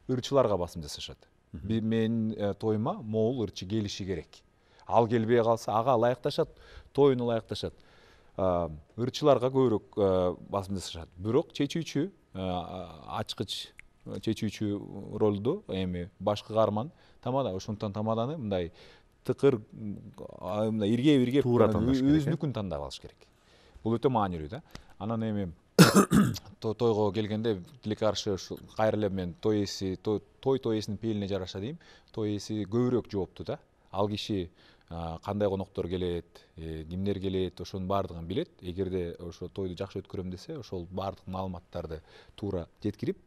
ырчыларга басым жасашат. Менин тоюма могул ырчы келиши керек. Ал келбей калса ага ылайыкташат, тоюну ылайыкташат. Ырчыларга көбүрөөк басым жасашат. Бирок чечүүчү, ачкыч чечүүчү ролду эми башкы каарман тамада. Ошондуктан тамаданы мындай тыкыр, мындай иргеп өзүнүкүн тандап алыш керек. Бул өтө маанилүү да. Анан эми тойго келгенде тилекке каршы ушу кайра эле мен той эсинин пелине жараша дейм. Той эси көбүрөөк жоопту да. Ал киши кандай коноктор келет, кимдер келет, ошонун баардыгын билет. Эгерде ошо тойду жакшы өткөрөм десе, ошол баардык маалыматтарды туура жеткирип,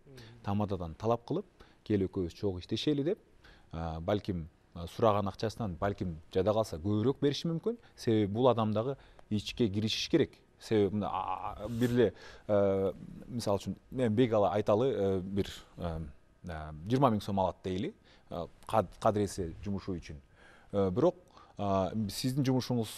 тамададан талап кылып, кел экөөбүз чогуу иштешели деп, балким сураган акчасынан балким жада калса көбүрөөк бериши мүмкүн. Себеби бул адам дагы ичке киришиш керек. Себеби бир эле мисалы үчүн мен бек айталы бир 20 000 сом алат дейли, кадыресе жумушу үчүн. Бирок сиздин жумушуңуз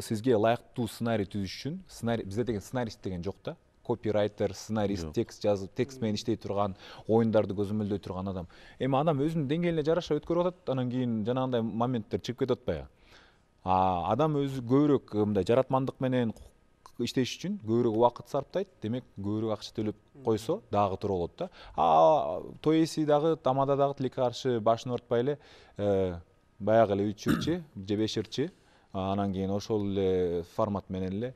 сизге ылайыктуу сценарий түзүш үчүн, бизде деген сценарист деген жок да. Копирайтер, сценарист, текст жазып, текст менен иштей турган, оюндарды көзөмөлдөй турган адам. Эми адам өзүнүн деңгээлине жараша өткөрүп атат, анан кийин жанагындай моменттер чыгып кетип атпайбы? Адам өзү көбүрөөк мындай жаратмандык менен иштеш үчүн көбүрөөк убакыт сарптайт, демек көбүрөөк акча төлөп койсо дагы туура болот да. Той эси дагы тамада дагы тилекке каршы башын ортпай эле баягы эле 3 ырчы же 5 ырчы, анан кийин ошол эле формат менен эле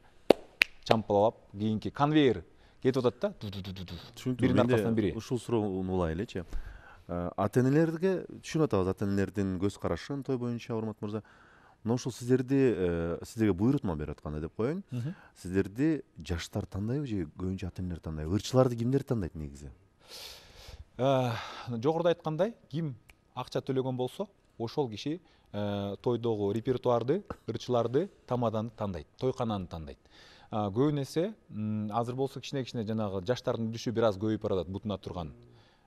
чампалап кийинки конвейер кетип атат да. Биринин аркасынан бири. Ушул суроону улай элечи. Ата-энелерге түшүнүп атабыз, ата-энелердин көз карашын той боюнча, Урмат мырза. Мына ошол сиздерге буйрутма берип аткандай деп коеюн. Сиздерди жаштар тандайбы же көбүнчө ата-энелер тандайбы? Ырчыларды кимдер тандайт негизи? Жогоруда айткандай, ким акча төлөгөн болсо, ошол киши тойдогу репертуарды, ырчыларды, тамаданы тандайт, тойкананы тандайт. Көбүн эсе азыр болсо кичине жанагы жаштардын дүшү бир аз көбөйүп баратат, бутуна турган.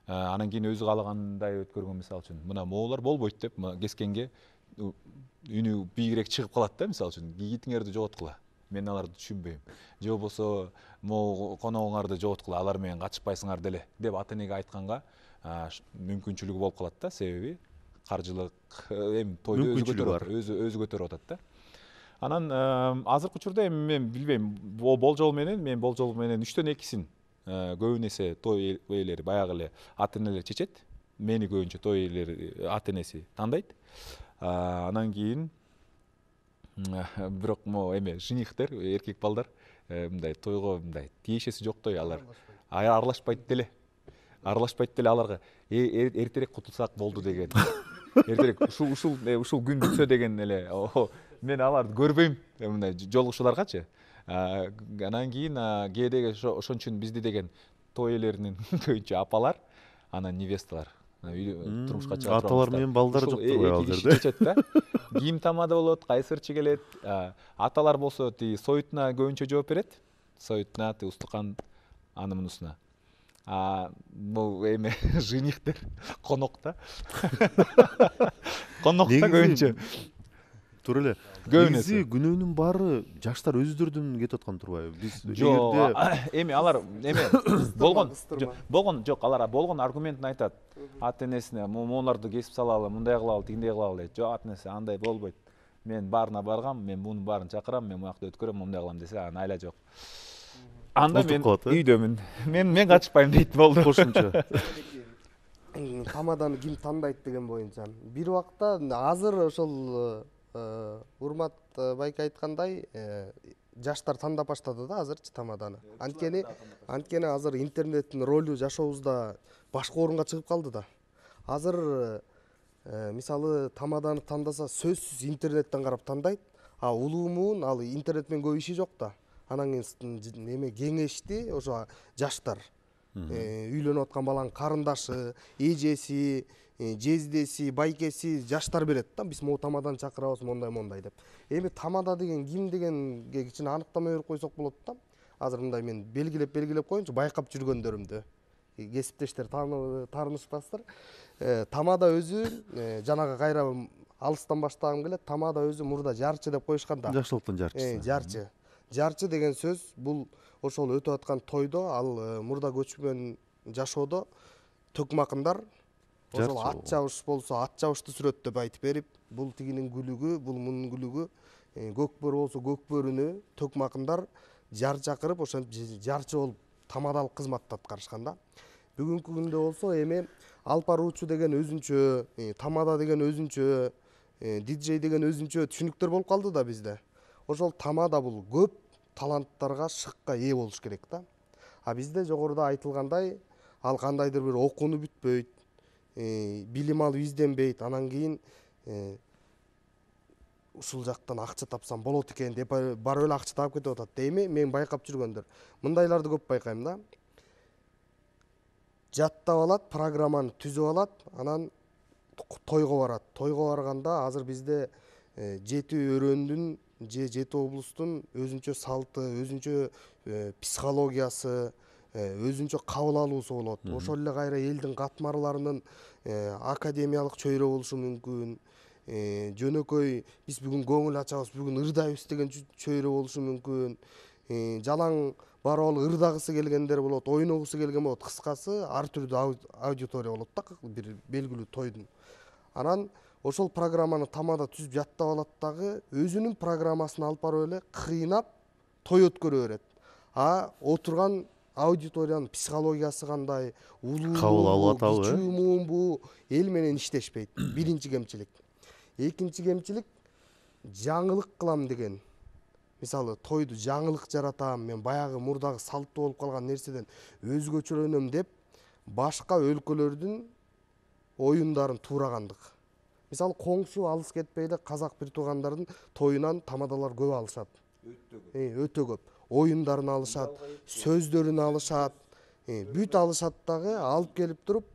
Анан кийин өзү каалагандай өткөргөн, мисалы үчүн мына моголор болбойт деп кескенге үнү бийигирээк чыгып калат да, мисалы үчүн кийитиңерди жоготкула, мен аларды түшүнбөйм, же болбосо могу коногуңарды жоготкула, алар менен катышпайсыңар деле деп ата-энеге айтканга мүмкүнчүлүгү болуп калат да. Себеби каржылык эми тойду өзү көтөрүп атат да. Анан азыркы учурда эми мен билбейм, болжол менен 3төн 2син көбүн эсе той ээлери баягы эле ата-энелер чечет. Мени көбүнчө той ээлери ата-энеси тандайт. Анан кийин бирок эме женихтер, эркек балдар мындай тойго мындай тиешеси жоктой, алар аралашпайт деле аларга эртерээк кутулсак болду деген. Эртерээк ушул күн бүтсө деген эле. Мен аларды көрбөйм, мындай жолугушууларгачы. Анан кийин кээдеги ошон үчүн бизди деген той ээлеринин көбүнчө апалар, анан невесталар турмушка чыга турган. Аталар менен балдар жок турбайбы ал жерде? Чечет да. Ким тамада болот, кайсы ырчы келет. Аталар болсо тиги соютуна көбүнчө жооп берет. Соютуна, устукан, анын мунусуна. Бул эми женихтер конокто. Конокто көбүнчө. Туура эле. Негизи күнөөнүн баары жаштар өздөрүдөн кетип аткан турбайбы? Биз эми алар болгон жок, алар болгон аргументин айтат. Ата-энесине моуларды кесип салалы, мындай кылалы, тигиндей кылалы дейт. Жок, ата-энеси андай болбойт. Мен баарына баргам, мен мунун баарын чакырам, мен муякта өткөрөм, мындай кылам десе, анан айла жок. Анда мен үйдөмүн. Мен качпайм дейт, болду. Кошумча. Тамаданы ким тандайт деген боюнча. Бир убакта азыр ошол Урмат байке айткандай, жаштар тандап баштады да азырчы тамаданы. Анткени азыр интернеттин ролу жашообузда башка орунга чыгып калды да. Азыр мисалы тамаданы тандаса сөзсүз интернеттен карап тандайт. А улуумун ал интернет менен көп иши жок да. Анан кийин неме кеңешти ошо жаштар. Үйлөнүп аткан баланын карындашы, эжеси, жездеси, байкеси жаштар берет да. Биз могу тамадан чакырабыз мондай деп. Эми тамада деген ким дегенге кичине аныктама берип койсок болот да. Азыр мындай мен белгилеп коеюнчу, байкап жүргөндөрүмдү. Кесиптештер таарынышпастыр. Тамада өзү жанагы кайра алыстан баштагым келет. Тамада өзү мурда жарчы деп коюшкан да. Жакшылыктын жарчысы. Жарчы. Жарчы деген сөз бул ошол өтүп аткан тойдо, ал мурда көчмөн жашоодо төкмакындар ошол ат жабыш болсо ат жабышты сүрөттөп айтып берип, бул тигинин күлүгү, бул мунун күлүгү, көкбөрү болсо көкбөрүнү төкмакындар жар чакырып ошентип жарчы болуп тамадалык кызматты аткарышкан да. Бүгүнкү күндө болсо эми алып баруучу деген өзүнчө, тамада деген өзүнчө, диджей деген өзүнчө түшүнүктөр болуп калды да бизде. Ошол тамада бул көп таланттарга, шыкка ээ болуш керек да. А бизде жогоруда айтылгандай, ал кандайдыр бир окууну бүтпөйт, билим алып изденбейт, анан кийин ушул жактан акча тапсам болот экен деп барып эле акча таап кетип атат. Эми мен байкап жүргөндөр мындайларды көп байкайм да. Жаттап алат, программаны түзүп алат, анан тойго барат. Тойго барганда азыр бизде 7 өрөөндүн же 7 облустун өзүнчө салты, өзүнчө психологиясы, өзүнчө кабыл алуусу болот. Ошол эле кайра элдин катмарларынын академиялык чөйрө болушу мүмкүн. Жөнөкөй биз бүгүн көңүл ачабыз, бүгүн ырдайбыз деген чөйрө болушу мүмкүн. Жалаң барып алып ырдагысы келгендер болот, ойногусу келген болот. Кыскасы ар түрдүү аудитория болот да бир белгилүү тойдун. Анан ошол программаны тамада түзүп жаттап алат дагы өзүнүн программасын алып барып эле кыйнап той өткөрө берет. А отурган аудиториянын психологиясы кандай, кабыл алып атабы, кичүү муумбу эл менен иштешпейт. Биринчи кемчилик. Экинчи кемчилик жаңылык кылам деген. Мисалы тойду жаңылык жаратам, мен баягы мурдагы салттуу болуп калган нерседен өзгөчөлөнөм деп башка өлкөлөрдүн оюндарын туурагандык. Мисалы коңшу алыс кетпей эле казак бир туугандардын тоюнан тамадалар көп алышат. Өтө көп. Оюндарын алышат, сөздөрүн алышат, бүт алышат дагы алып келип туруп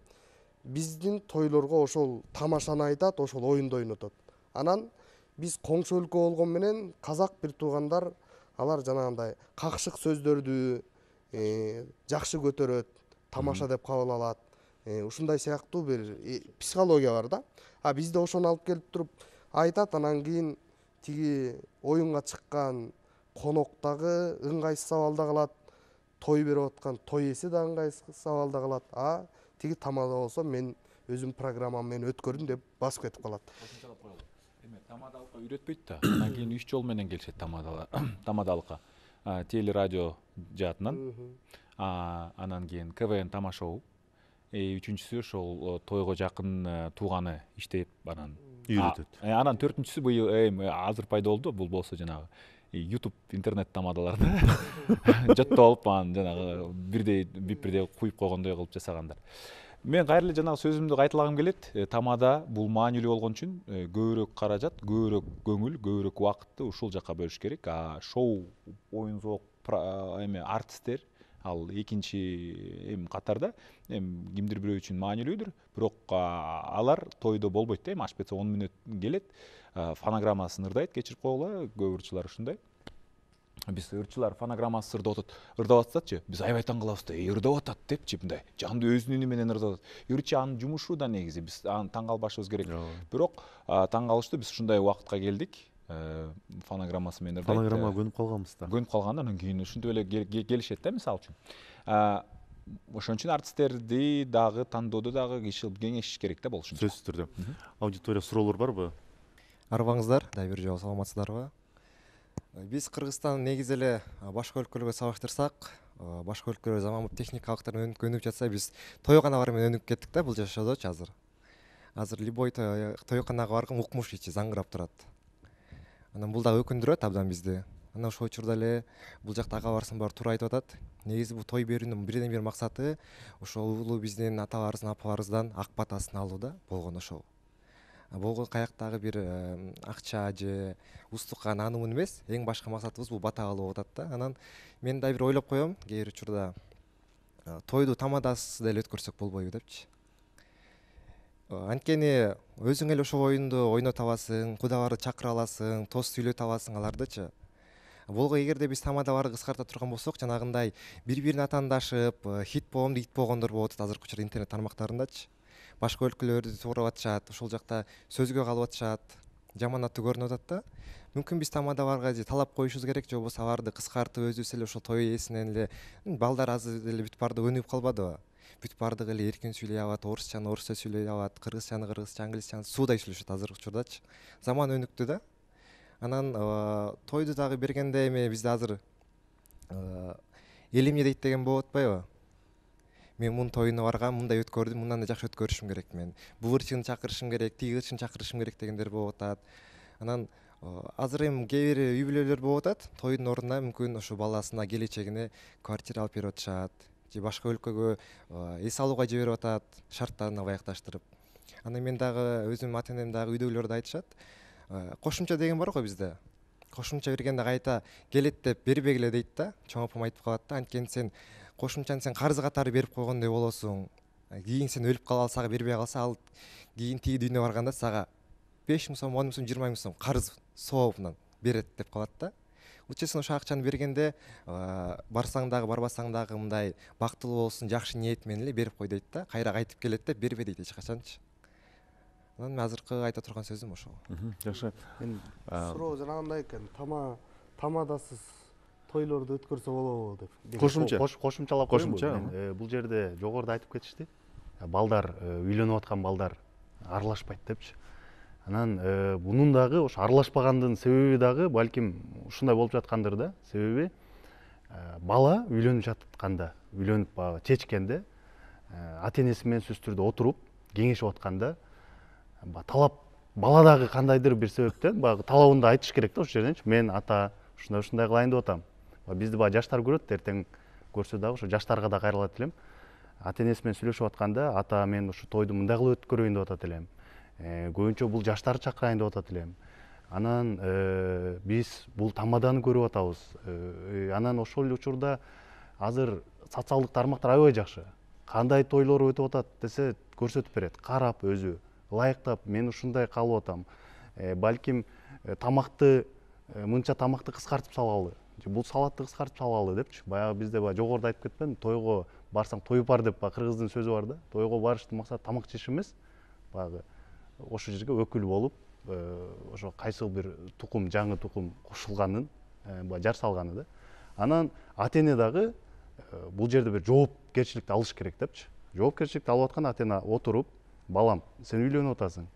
биздин тойлорго ошол тамашаны айтат, ошол оюнду ойнотот. Анан биз коңшу өлкө болгон менен казак бир туугандар алар жанагындай какшык сөздөрдү жакшы көтөрөт, тамаша деп кабыл алат. Ушундай сыяктуу бир психология бар да. А бизде ошону алып келип туруп айтат, анан кийин тиги оюнга чыккан конок дагы ыңгайсыз абалда калат, той берип аткан той ээси да ыңгайсыз абалда калат. А тиги тамада болсо мен өзүм программам менен өткөрдүм деп басып кетип калат. Эми тамадалыкка үйрөтпөйт да. Анан кийин 3 жол менен келишет тамадалыкка. Телерадио жаатынан, анан кийин КВН тамашоо. Үчүнчүсү ошол тойго жакын тууганы иштеп анан үйрөтөт. Анан төртүнчүсү быйыл азыр пайда болду. Бул болсо жанагы YouTube интернет тамадаларды жаттап алып анан жанагы бирдей куюп койгондой кылып жасагандар. Мен кайра эле жанагы сөзүмдү кайталагым келет. Тамада бул маанилүү болгон үчүн көбүрөөк каражат, көбүрөөк көңүл, көбүрөөк убакытты ушул жакка бөлүш керек. Шоу, оюн-зоок, артисттер ал экинчи катарда. Кимдир бирөө үчүн маанилүүдүр, бирок алар тойдо болбойт да. Аш кетсе 10 мүнөт келет, фонограммасын ырдайт, кечирип койгула, көп ырчылар ушундай. Биз ырчылар фонограммасы ырдап атсачы, биз аябай таң калабыз да, ырдап атат депчи мындай. Жанды өзүнүн үнү менен ырдап атат. Ырчы анын жумушу да негизи, биз аны таң калбашыбыз керек. Бирок таң калыштуу, биз ушундай убакытка келдик. Фонограммасы менен ырдайт. Фонограмма көнүп калганбыз да. Көнүп калгандан кийин ушинтип эле келишет да, мисалы үчүн. Ошон үчүн артисттерди дагы тандоодо дагы кеңешиш керек да болушунча. Сөзсүз түрдө. Аудитория суроолор барбы? Арбаңыздар, дагы бир жолу саламатсыздарбы? Биз Кыргызстан негизи эле башка өлкөлөргө салыштырсак, башка өлкөлөр заманбап техникалыктар өнүгүп жатса, биз тойканалар менен өнүгүп кеттик да бул жашоодочу азыр. Азыр любой тойканага барган укмуш ичи заңгырап турат. Анан бул дагы өкүндүрөт абдан бизди. Анан ошол учурда эле бул жакта ага барсын баары туура айтып атат. Негизи бул той берүүнүн бирден бир максаты ошол улуу биздин аталарыбыздын, апаларыбыздан ак батасын алуу да болгон ошол. Бул каяктагы бир акча же устукка наанымын эмес, эң башкы максатыбыз бул бата кылуу болуп атат да. Анан мен да бир ойлоп коем, кээ бир учурда тойду тамадасыз деле өткөрсөк болбойбу депчи. Анткени өзүң эле ошол оюнду ойното аласың, куда барды чакыра аласың, тост сүйлөтө аласың алардычы. Болго эгерде биз тамада барды кыскарта турган болсок, жанагындай бири-бирине атаандашып, хит болгондо ит болгондор болуп атат азыркы учурда интернет тармактарындачы. Башка өлкөлөрдү туурап атышат, ошол жакта сөзгө калып атышат, жаман аттуу көрүнүп атат да. Мүмкүн биз тамада барга же талап коюшубуз керек, же болбосо аларды кыскартып өзүбүз эле ошол той ээсинен эле балдар азыр эле бүт баардыгы өнүгүп калбадыбы? Бүт баардыгы эле эркин сүйлөй алат, орусчаны орусча сүйлөй алат, кыргызчаны кыргызча, англисчаны суудай сүйлөшөт азыркы учурдачы. Заман өнүктү да. Анан тойду дагы бергенде эми бизде азыр эл эмне дейт деген болуп атпайбы? Мен мунун тоюна баргам, мындай өткөрдүм, мындан да жакшы өткөрүшүм керек мен. Бул ырчыгын чакырышым керек, тиги ырчыгын чакырышым керек дегендер болуп атат. Анан азыр эми кээ бир үй бүлөлөр болуп атат, тойдун ордуна мүмкүн ошо баласына келечегине квартира алып берип атышат, же башка өлкөгө эс алууга жиберип атат, шарттарын баякташтырып. Анан мен дагы өзүм ата энем дагы үйдөгүлөр да айтышат. Кошумча деген бар го бизде. Кошумча бергенде кайта келет деп бербегиле дейт да. Чоң апам айтып калат да, анткени сен кошумчаны сен карыз катары берип койгондой болосуң. Кийин сен өлүп кала алсаң, бербей калса, ал кийин тиги дүйнөгө барганда сага 5 миң сом, 10 миң сом, 20 миң сом карыз сообунан берет деп калат да. Лучше сен ошол акчаны бергенде барсаң дагы, барбасаң дагы мындай бактылуу болсун, жакшы ниет менен эле берип кой дейт да. Кайра кайтып келет деп бербе дейт эч качанчы. Анан мен азыркы айта турган сөзүм ошол. Жакшы. Суроо жанагындай экен, тамадасыз тойлорду өткөрсө болобу деп. Кошумчалап коеюнбу. Бул жерде жогоруда айтып кетишти. Балдар, үйлөнүп аткан балдар аралашпайт депчи. Анан бунун дагы ошо аралашпагандын себеби дагы балким ушундай болуп жаткандыр да. Себеби бала үйлөнүп жатканда, үйлөнүп баягы чечкенде ата энеси менен сөзсүз түрдө отуруп кеңешип атканда талап бала дагы кандайдыр бир себептен баягы талабын да айтыш керек да ошол жерденчи. Мен ата ушундай кылайын деп атам. Бизди баягы жаштар көрөт, эртең көрсө дагы ошо жаштарга да кайрылат элем. Ата энеси менен сүйлөшүп атканда, ата мен ушу тойду мындай кылып өткөрөйүн деп атат элем. Көбүнчө бул жаштарды чакырайын деп атат элем. Анан биз бул тамаданы көрүп атабыз. Анан ошол эле учурда азыр социалдык тармактар аябай жакшы. Кандай тойлор өтүп атат десе көрсөтүп берет. Карап өзү ылайыктап, мен ушундай калып атам. Балким тамакты мынча тамакты кыскартып салалы. Бул салатты кыскартып салалы депчи. Баягы бизде жогоруда айтып кетпедимби? Тойго барсаң тоюп бар деп кыргыздын сөзү бар да. Тойго барыштын максаты тамак жеш эмес. Баягы ошол жерге өкүл болуп, ошо кайсы бир тукум, жаңы тукум кошулганын жар салганы да. Анан ата эне дагы бул жерде бир жоопкерчиликти алыш керек депчи. Жоопкерчиликти алып аткан ата эне отуруп, балам, сен үйлөнүп атасың.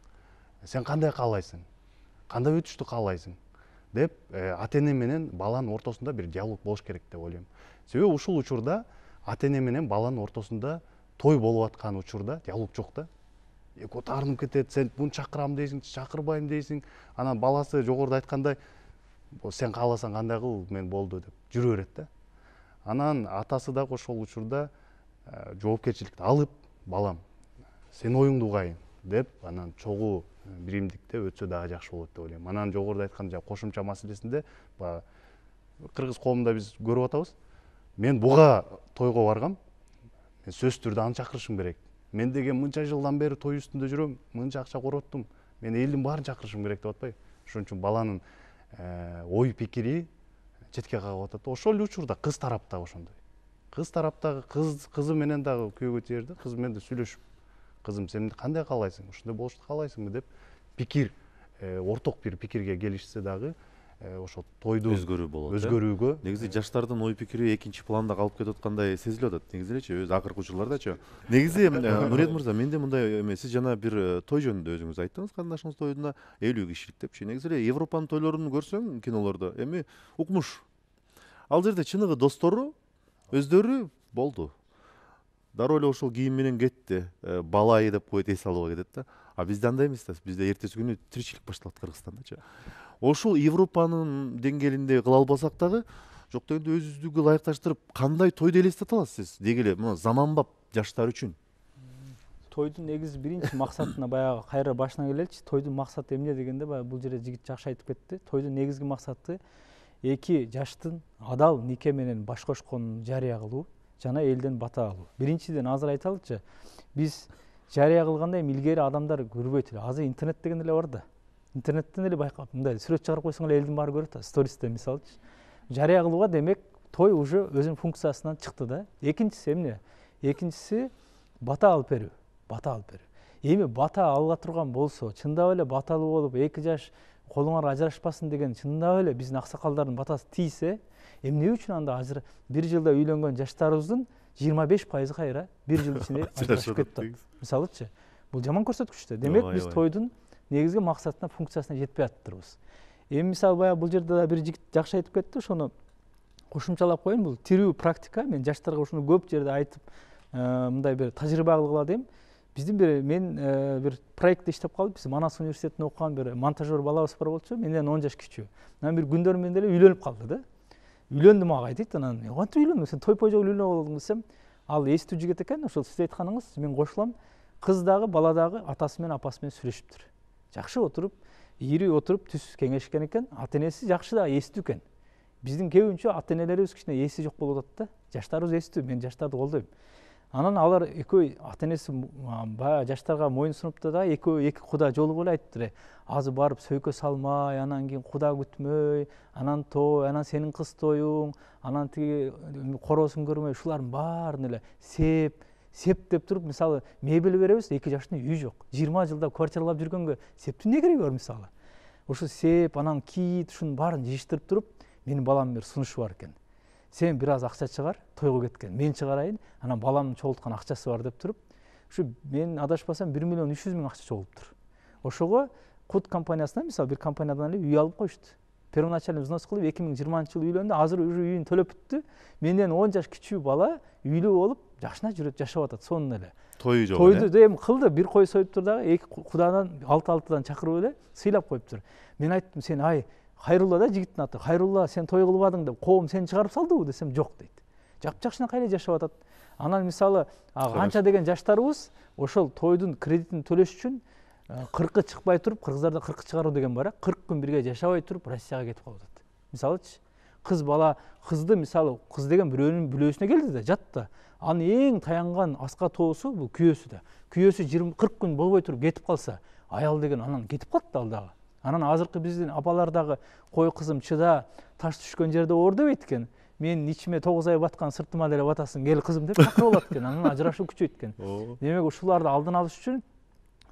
Сен кандай каалайсың? Кандай өтүштү каалайсың? Деп ата эне менен баланын ортосунда бир диалог болуш керек деп ойлойм. Себеби ушул учурда ата эне менен баланын ортосунда той болуп аткан учурда диалог жок да. Котарынып кетет, сен буну чакырам дейсиң, чакырбайм дейсиң. Анан баласы жогоруда айткандай, сен кааласаң кандай кыл, мен болду деп жүрө берет да. Анан атасы дагы ошол учурда жоопкерчиликти алып, балам, сен оюңду угайын деп, анан чогуу биримдикте өтсө дагы жакшы болот деп ойлойм. Анан жогоруда айткан кошумча маселесинде кыргыз коомунда биз көрүп атабыз. Мен буга тойго баргам, мен сөзсүз түрдө аны чакырышым керек. Мен деген мынча жылдан бери той үстүндө жүрөм, мынча акча короттум. Мен элдин баарын чакырышым керек деп атпайбы? Ошон үчүн баланын ой пикири четке кагып атат. Ошол учурда кыз тарапта ошондой. Кыз тараптагы кызы менен дагы күйөөгө тиерди. Кыз менен да сүйлөшүп, кызым, сен кандай каалайсың? Ушундай болушту каалайсыңбы деп пикир, орток бир пикирге келишсе дагы ошо тойду өзгөрүү болот. Өзгөрүүгө. Негизи жаштардын ой пикири экинчи планда калып кетип аткандай сезилип атат. Негизи элечи өз акыркы учурлардачы. Негизи Нурет мырза, менде мындай эме, сиз жана бир той жөнүндө өзүңүз айттыңыз, кандашыңыз тоюна 50 кишилик депчи. Негизи эле Европанын тойлорун көрсөң кинолордо, эми укмуш. Ал жерде чыныгы достору өздөрү болду. Дароо эле ошол кийим менен кетти. Бала айдап коюп эс алууга кетет да. А бизде андай эмес да. Бизде эртеси күнү тиричилик башталат Кыргызстандачы. Ошол Европанын деңгээлинде кыла албасак дагы, жок дегенде өзүбүздүгү ылайыкташтырып, кандай тойду элестете аласыз сиз? Деги эле заманбап жаштар үчүн. тойдун негизи биринчи максатына баягы кайра башына келеличи. Тойдун максаты эмне дегенде баягы бул жерде жигит жакшы айтып кетти. Тойдун негизги максаты эки жаштын адал нике менен баш кошконун жарыя кылуу жана элден бата алуу. Биринчиден азыр айталычы, биз жарыя кылганда эми илгери адамдар көрбөйт эле. Азыр интернет деген эле бар да. Интернеттен эле байкап, мындай сүрөт чыгарып койсоң эле элдин баары көрөт да, стористе мисалычы. Жарыя кылууга демек той уже өзүнүн функциясынан чыкты да. Экинчиси эмне? Экинчиси бата алып берүү. Бата алып берүү. Эми бата алга турган болсо, чындап эле баталуу болуп, эки жаш колуңар ажырашпасын деген чындап эле биздин аксакалдардын батасы тийсе, эмне үчүн анда азыр бир жылда үйлөнгөн жаштарыбыздын 25% кайра бир жыл ичинде ажырашып кетти. Мисалычы, бул жаман көрсөткүч да. Демек биз тойдун негизги максатына, функциясына жетпей атыптырбыз. Эми мисалы баягы бул жерде да бир жигит жакшы айтып кетти, ошону кошумчалап коеюн. Бул тирүү практика. Мен жаштарга ушуну көп жерде айтып, мындай бир тажрыйба кылгыла дейм. Биздин мен бир проектте иштеп калып, биз Манас университетинде окуган бир монтажер балабыз бар болчу, менден 10 жаш кичүү. Анан бир күндөр менен эле үйлөнүп калды да. Үйлөндүм мага айтты, анан кантип үйлөндүң? Сен той жок үйлөнүп алдың десем, ал эстүү жигит экен, ошол сиз айтканыңыз, мен кошулам. Кыз дагы, бала дагы атасы менен апасы менен сүйлөшүптүр. Жакшы отуруп, ийри отуруп түз кеңешкен экен. Ата-энеси жакшы да, эстүү экен. Биздин көбүнчө ата-энелерибиз кичине эси жок болуп атат да. Жаштарыбыз эстүү, мен жаштарды колдойм. Анан алар экөө ата-энеси баягы жаштарга моюн сунупту да, экөө эки куда жолугуп эле айттыр. Азыр барып сөйкө салмай, анан кийин куда күтмөй, анан той, анан сенин кыз тоюң, анан тиги коросун көрмөй, ушулардын баарын эле септеп туруп, мисалы, мебель беребиз, эки жаштын үйү жок. 20 жылда квартиралап жүргөнгө септин не кереги бар мисалы? Ушу сеп, анан кийит, ушунун баарын жыйыштырып туруп, менин баламдын бир сунушу бар экен. Сен бир аз акча чыгар, тойго кеткен. Мен чыгарайын, анан баламдын чогулткан акчасы бар деп туруп, ушу мен адашпасам 1 миллион 300 миң акча чогулуптур. Ошого Кут компаниясынан, мисалы, бир компаниядан эле үй алып коюшту. Первоначально взнос кылып 2020 жылы үйлөндү, азыр уже үйүн төлөп бүттү. Менден 10 жаш кичүү бала үйлүү болуп, жакшына жүрөт, жашап атат сонун эле. Тою жок. Тойду эми кылды, бир кой союптур дагы, эки кудадан 6-6-дан чакырып эле сыйлап коюптур. Мен айттым, сен Хайрулла да жигиттин аты. Хайрулла, сен той кылбадың деп, коом сени чыгарып салдыбы десем, жок дейт. Жакшынакай эле жашап атат. Анан мисалы, канча деген жаштарыбыз ошол тойдун кредитин төлөш үчүн 40 чыкпай туруп, кыргыздарда 40 чыгаруу деген бар, 40 күн бирге жашабай туруп Россияга кетип калып атат. Мисалычы, кыз бала, кызды мисалы, кыз деген бирөөнүн бүлөөсүнө келди да, жатты. Анын эң таянган аска тоосу бул күйөөсү да. Күйөөсү 20-40 күн болбой туруп кетип калса, аял деген анан кетип калат ал дагы. Анан азыркы биздин апалар дагы кой кызым чыда, таш түшкөн жерде оор дебейт экен. Мен ичиме 9 ай баткан сыртыма деле батасың, кел кызым деп чакырып алат экен. Анан ажырашуу күчөйт экен. Демек ушуларды алдын алыш үчүн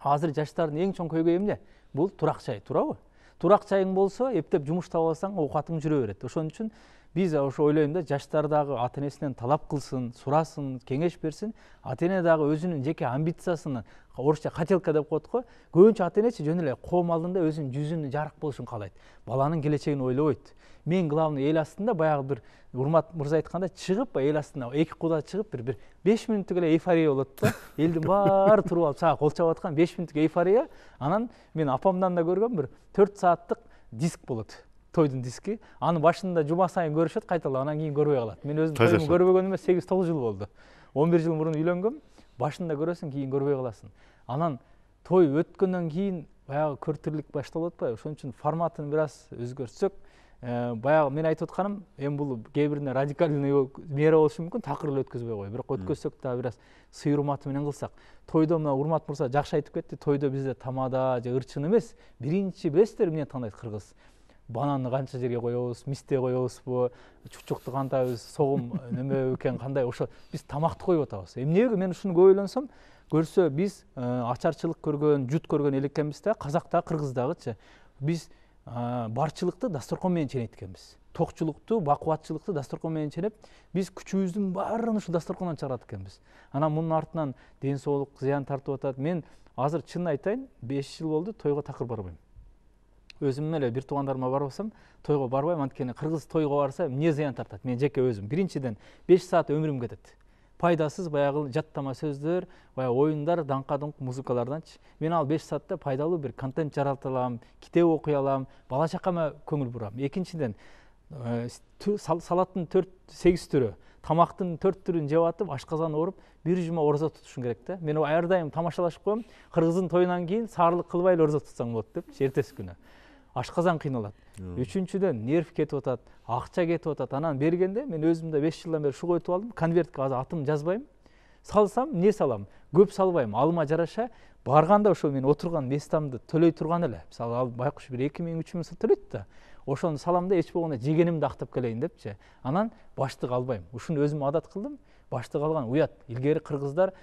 азыр жаштардын эң чоң көйгөйү эмне? Бул турак жай, туурабы? Турак жайың болсо, эптеп жумуш таба алсаң, оокатың жүрө берет. Ошон үчүн биз ошо ойлойм да, жаштар дагы ата-энесинен талап кылсын, сурасын, кеңеш берсин. Ата-эне дагы өзүнүн жеке амбициясын, орусча хотелка деп коет го. Көбүнчө ата-энечи жөн эле коом алдында өзүнүн жүзүнүн жарык болушун каалайт. Баланын келечегин ойлобойт. Мен главный эл астында баягы бир Урмат мырза айтканда чыгып, эл астында эки куда чыгып бир 5 мүнөттүк эле эйфория болот да. Элдин баары туруп алып сага кол чабып аткан 5 мүнөттүк эйфория. Анан мен апамдан да көргөм, бир 4 сааттык диск болот. Тойдун диски. Аны башында жума сайын көрүшөт, кайталап, анан кийин көрбөй калат. Мен өзүм тойдун көрбөгөнүмө 8-9 жыл болду. 11 жыл мурун үйлөнгөм. Башында көрөсүң, кийин көрбөй каласың. Анан той өткөндөн кийин баягы көртүрлүк башталып атпайбы? Ошон үчүн форматын бир аз өзгөртсөк, баягы мен айтып атканым, эми бул кээ бирине радикальный мера болушу мүмкүн, такыр эле өткөзбөй кой. Бирок өткөзсөк да бир аз сый урматы менен кылсак. Тойдо мына Урмат мырза жакшы айтып кетти. Тойдо бизде тамада же ырчын эмес. Биринчи билесиздер эмне тандайт кыргыз? Бананы канча жерге коебуз, мисте коебузбу, чучукту кантайбыз, согум неме экен кандай, ошо биз тамакты коюп атабыз. Эмнеге мен ушуну көп ойлонсом, көрсө биз ачарчылык көргөн, жут көргөн эл экенбиз да, казакта, кыргыздагычы. Биз барчылыкты дасторкон менен ченейт экенбиз. Токчулукту, бакубатчылыкты дасторкон менен ченеп, биз күчүбүздүн баарын ушу дасторкондон чыгарат экенбиз. Анан мунун артынан ден соолук зыян тартып атат. Мен азыр чын айтайын, 5 жыл болду тойго такыр барбайм. Өзүм эле бир туугандарыма барбасам, тойго барбайм, анткени кыргыз тойго барса эмне зыян тартат? Мен жеке өзүм биринчиден 5 саат өмүрүм кетет. Пайдасыз баягы жаттама сөздөр, баягы оюндар, даңка-дуңк музыкаларданчы. Мен ал 5 саатта пайдалуу бир контент жарата алам, китеп окуй алам, бала чакама көңүл бурам. Экинчиден салаттын 4-8 түрү. тамақтың 4 түрін жеп атып, ашқазан ауырып, bir жұма ораза тұтышың керек та. Мен әрдайым тамашалашып қоямын, қырғыздың тойынан кейін сарылық қылбай ораза тұтсаң болады деп, ертесі күні. Ашқазан қиналады. Үшіншіден нерв кетіп атат, ақша кетіп атат. Анан бергенде мен өзімде 5 жылдан бері шу қойып алдым, конвертке азыр атым жазбаймын. Салсам, не салам? Көп салбаймын. Алыма жараша, барғанда ошо мен отырған местамды төлөй турган эле. Мисалы ал байкуш бир 2000-3000 сом төлөйт да. Ошону салам да эч болгондо жегенимди актап келейин депчи. Анан баштык албайм. Ушуну өзүм адат кылдым. Баштык алган уят. Илгери кыргыздар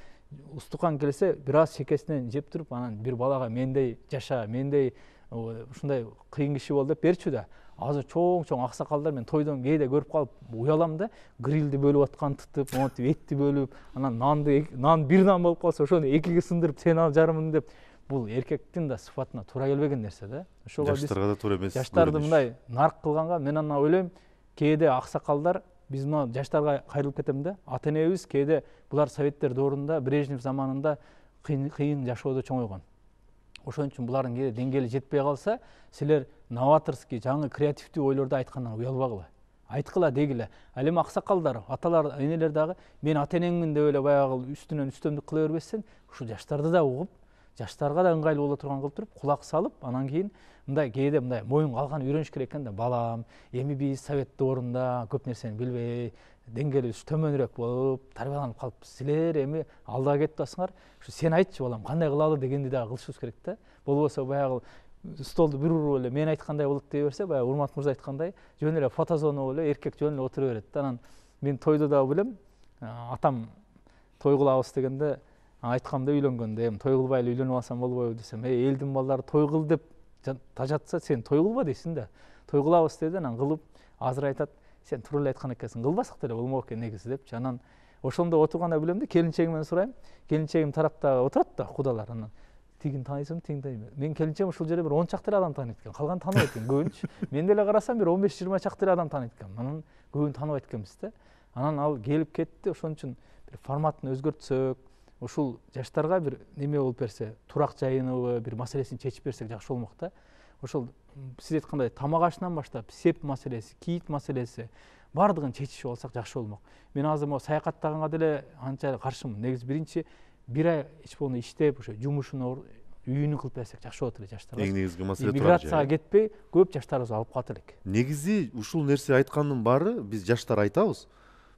устукан келсе бир аз шекесинен жеп туруп, анан бир балага мендей жаша, мендей ушундай кыйын киши бол деп берчү да. Азыр чоң аксакалдар мен тойдон кээде көрүп калып уялам да, грилди бөлүп аткан тытып, монтип этти бөлүп, анан нан бир нан болуп калса ошону экиге сындырып сен ал жарымын деп. Бул эркектин да сыфатына туура келбеген нерсе да. Ошого жаштарга да туура эмес. Жаштарды мындай нарк кылганга мен аны ойлойм, кээде аксакалдар биз мына жаштарга кайрылып кетем да. Ата-энебиз кээде булар советтер доорунда, Брежнев заманында кыйын жашоодо чоңойгон. Ошон үчүн булардын кээде деңгээли жетпей калса, силер новаторский, жаңы креативдүү ойлорду айткандан уялбагыла. Айткыла дегиле. Ал эми аксакалдар, аталар, энелер дагы мен ата-энеңмин деп эле баягы үстүнөн үстөмдүк кыла бербестен, ушу жаштарды да угуп, жаштарга да ыңгайлуу боло турган кылып туруп, кулак салып, анан кийин мындай кээде мындай моюнга алган үйрөнүш керек экен да. Балам, эми биз совет доорунда көп нерсени билбей, деңгээлибиз төмөнүрөөк болуп, тарбияланып калыппыз. Силер эми алда кетип атасыңар. Ушу сен айтчы балам, кандай кылалы дегенди дагы кылышыбыз керек да. Болбосо баягы столду бир уруп эле мен айткандай болот дей берсе, баягы Урмат мырза айткандай, жөн эле фотозона болуп эле эркек жөн эле отура берет да. Анан мен тойдо да билем, атам той кылабыз дегенде айткамда үйлөнгөндө, эми той кылбай эле үйлөнүп алсам болбойбу десем, элдин балдары той кыл деп тажатса, сен той кылба дейсиң да. Той кылабыз деди, анан кылып, азыр айтат, сен туура эле айткан экенсиң, кылбасак деле болмок экен негизи депчи. Анан ошондо отурганда билем да, келинчегимден сурайм. Келинчегим тарапта отурат да, кудалар. Анан тигин таанысың, тигин таанысың. Мен келинчегим ушул жерде бир 10 чакты адам тааныйт экен. Калган тааныбайт экен көбүнчө. Мен деле карасам бир 15-20 чакты адам тааныйт экен. Анан көбүн тааныбайт экенбиз да. Анан ал келип кетти, ошон үчүн бир форматын өзгөртсөк, ушул жаштарга бир неме болуп берсе, турак жайыныбы, бир маселесин чечип берсек жакшы болмок да. Ошол сиз айткандай тамак ашынан баштап, сеп маселеси, кийит маселеси бардыгын чечишип алсак жакшы болмок. Мен азыр могу саякаттаганга деле анча каршымын. Негизи биринчи бир ай эч болгондо иштеп, ошо жумушун үйүнү кылып берсек жакшы болот эле жаштарга. Эң негизги маселе миграцияга кетпей, көп жаштарыбыз алып калат элек. Негизи ушул нерсе айткандын баары биз жаштар айтабыз,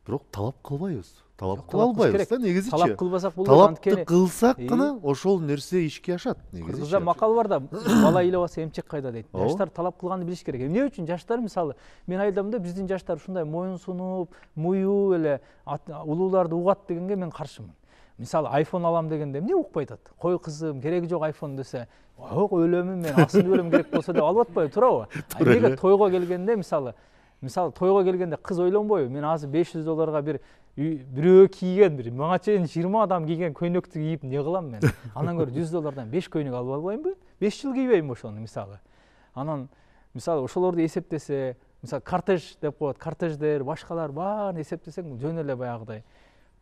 бирок талап кылбайбыз. Талап кыла албайбыз да негизичи. Талап кылбасак бул талапты кылсак гана ошол нерсе ишке ашат негизичи. Кыргызда макал бар да, бала ыйлабаса эмчек кайда дейт. Жаштар талап кылганды билиш керек. Эмне үчүн жаштар, мисалы, мен айламда биздин жаштар ушундай моюнсунуп, муюп эле улууларды угат дегенге мен каршымын. Мисалы, iPhone алам дегенде эмне укпай атат? Кой кызым, кереги жок iPhone десе, ок өлөмүн мен, асынып өлөм керек болсо деп алып атпайбы, туурабы? Эмнеге тойго келгенде, мисалы тойго келгенде кыз ойлонбойбу? Мен азыр $500 бир бирөө кийген, бир мага чейин 20 адам кийген көйнөктү кийип не кылам мен? Анан көрө $100 5 көйнөк алып албаймынбы? 5 жыл кийбейм ошону, мисалы. Анан мисалы ошолорду эсептесе, мисалы кортеж деп коет, кортеждер, башкалар баарын эсептесең, жөн эле баягыдай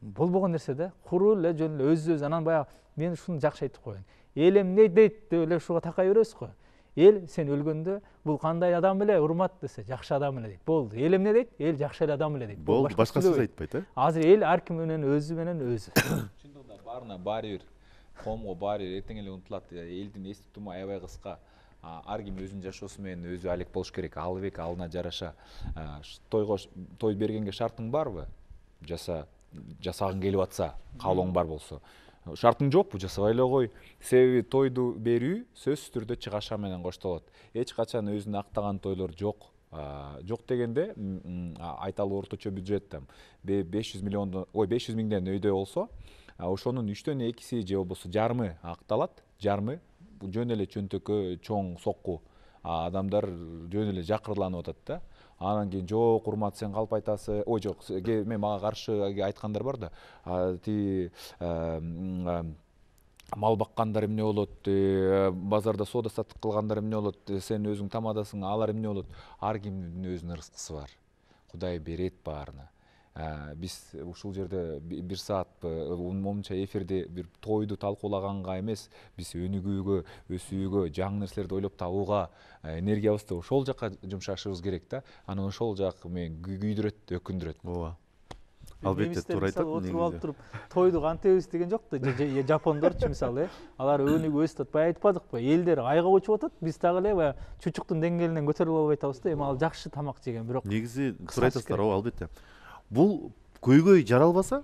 болбогон нерсе да. Куру эле жөн эле өз анан баягы мен ушуну жакшы айтып коеюн. Эл эмне дейт деп эле ушуга такай беребиз го. Эл сен өлгөндө бул кандай адам эле, урмат десе, жакшы адам эле дейт. Болду. Эл эмне дейт? Эл жакшы эле адам эле дейт. Болду, башка сөз айтпайт, э? Азыр эл ар ким менен өзү. Чындыгында баарына баары бир, коомго баары бир эртең эле унутулат. Элдин эс тутуму аябай кыска. Ар ким өзүнүн жашоосу менен өзү алек болуш керек. Албек алына жараша. Той бергенге шартың барбы? Жасагың келип атса, каалооң бар болсо. Шартың жокпу, жасабай эле кой. Себеби тойду берүү сөзсүз түрдө чыгаша менен коштолот. Эч качан өзүн актаган тойлор жок. Жок дегенде айталы орточо бюджет 500 миңден өйдө болсо, ошонун 3төн 2 же болбосо жарымы акталат. Жарымы жөн эле чөнтөккө чоң сокку адамдар жөн эле жакырланып атат да. Анан кийин жок, урмат, сен калп айтасың. Ой жок, мен мага каршы айткандар бар да. Ти мал баккандар эмне болот, базарда соода саттык кылгандар эмне болот, сен өзүң тамадасың, алар эмне болот. Ар кимдин өзүнүн ырыскысы бар. Кудай берет баарына. Биз ушул жерде 1 саат момунча эфирде бир тойду талкуулаганга эмес, биз өнүгүүгө, өсүүгө, жаңы нерселерди ойлоп табууга энергиябызды ошол жакка жумшашыбыз керек да. Анан ошол жак мени күйдүрөт, өкүндүрөт. Ооба. Албетте, немистер туура айтат мисалы отуруп негизи. алып туруп тойду кантебиз деген жок да. Жапондорчу мисалы алар өнүгүп өстүп атпайбы, айтпадыкпы? Элдер айга көчүп атат, биз дагы эле баягы чучуктун деңгээлинен көтөрүлүп албай атабыз да. Эми ал жакшы тамак жеген, бирок Негизи Кыскартыш туура айтасыздар, керек. ооба албетте. Бул көйгөй жаралбаса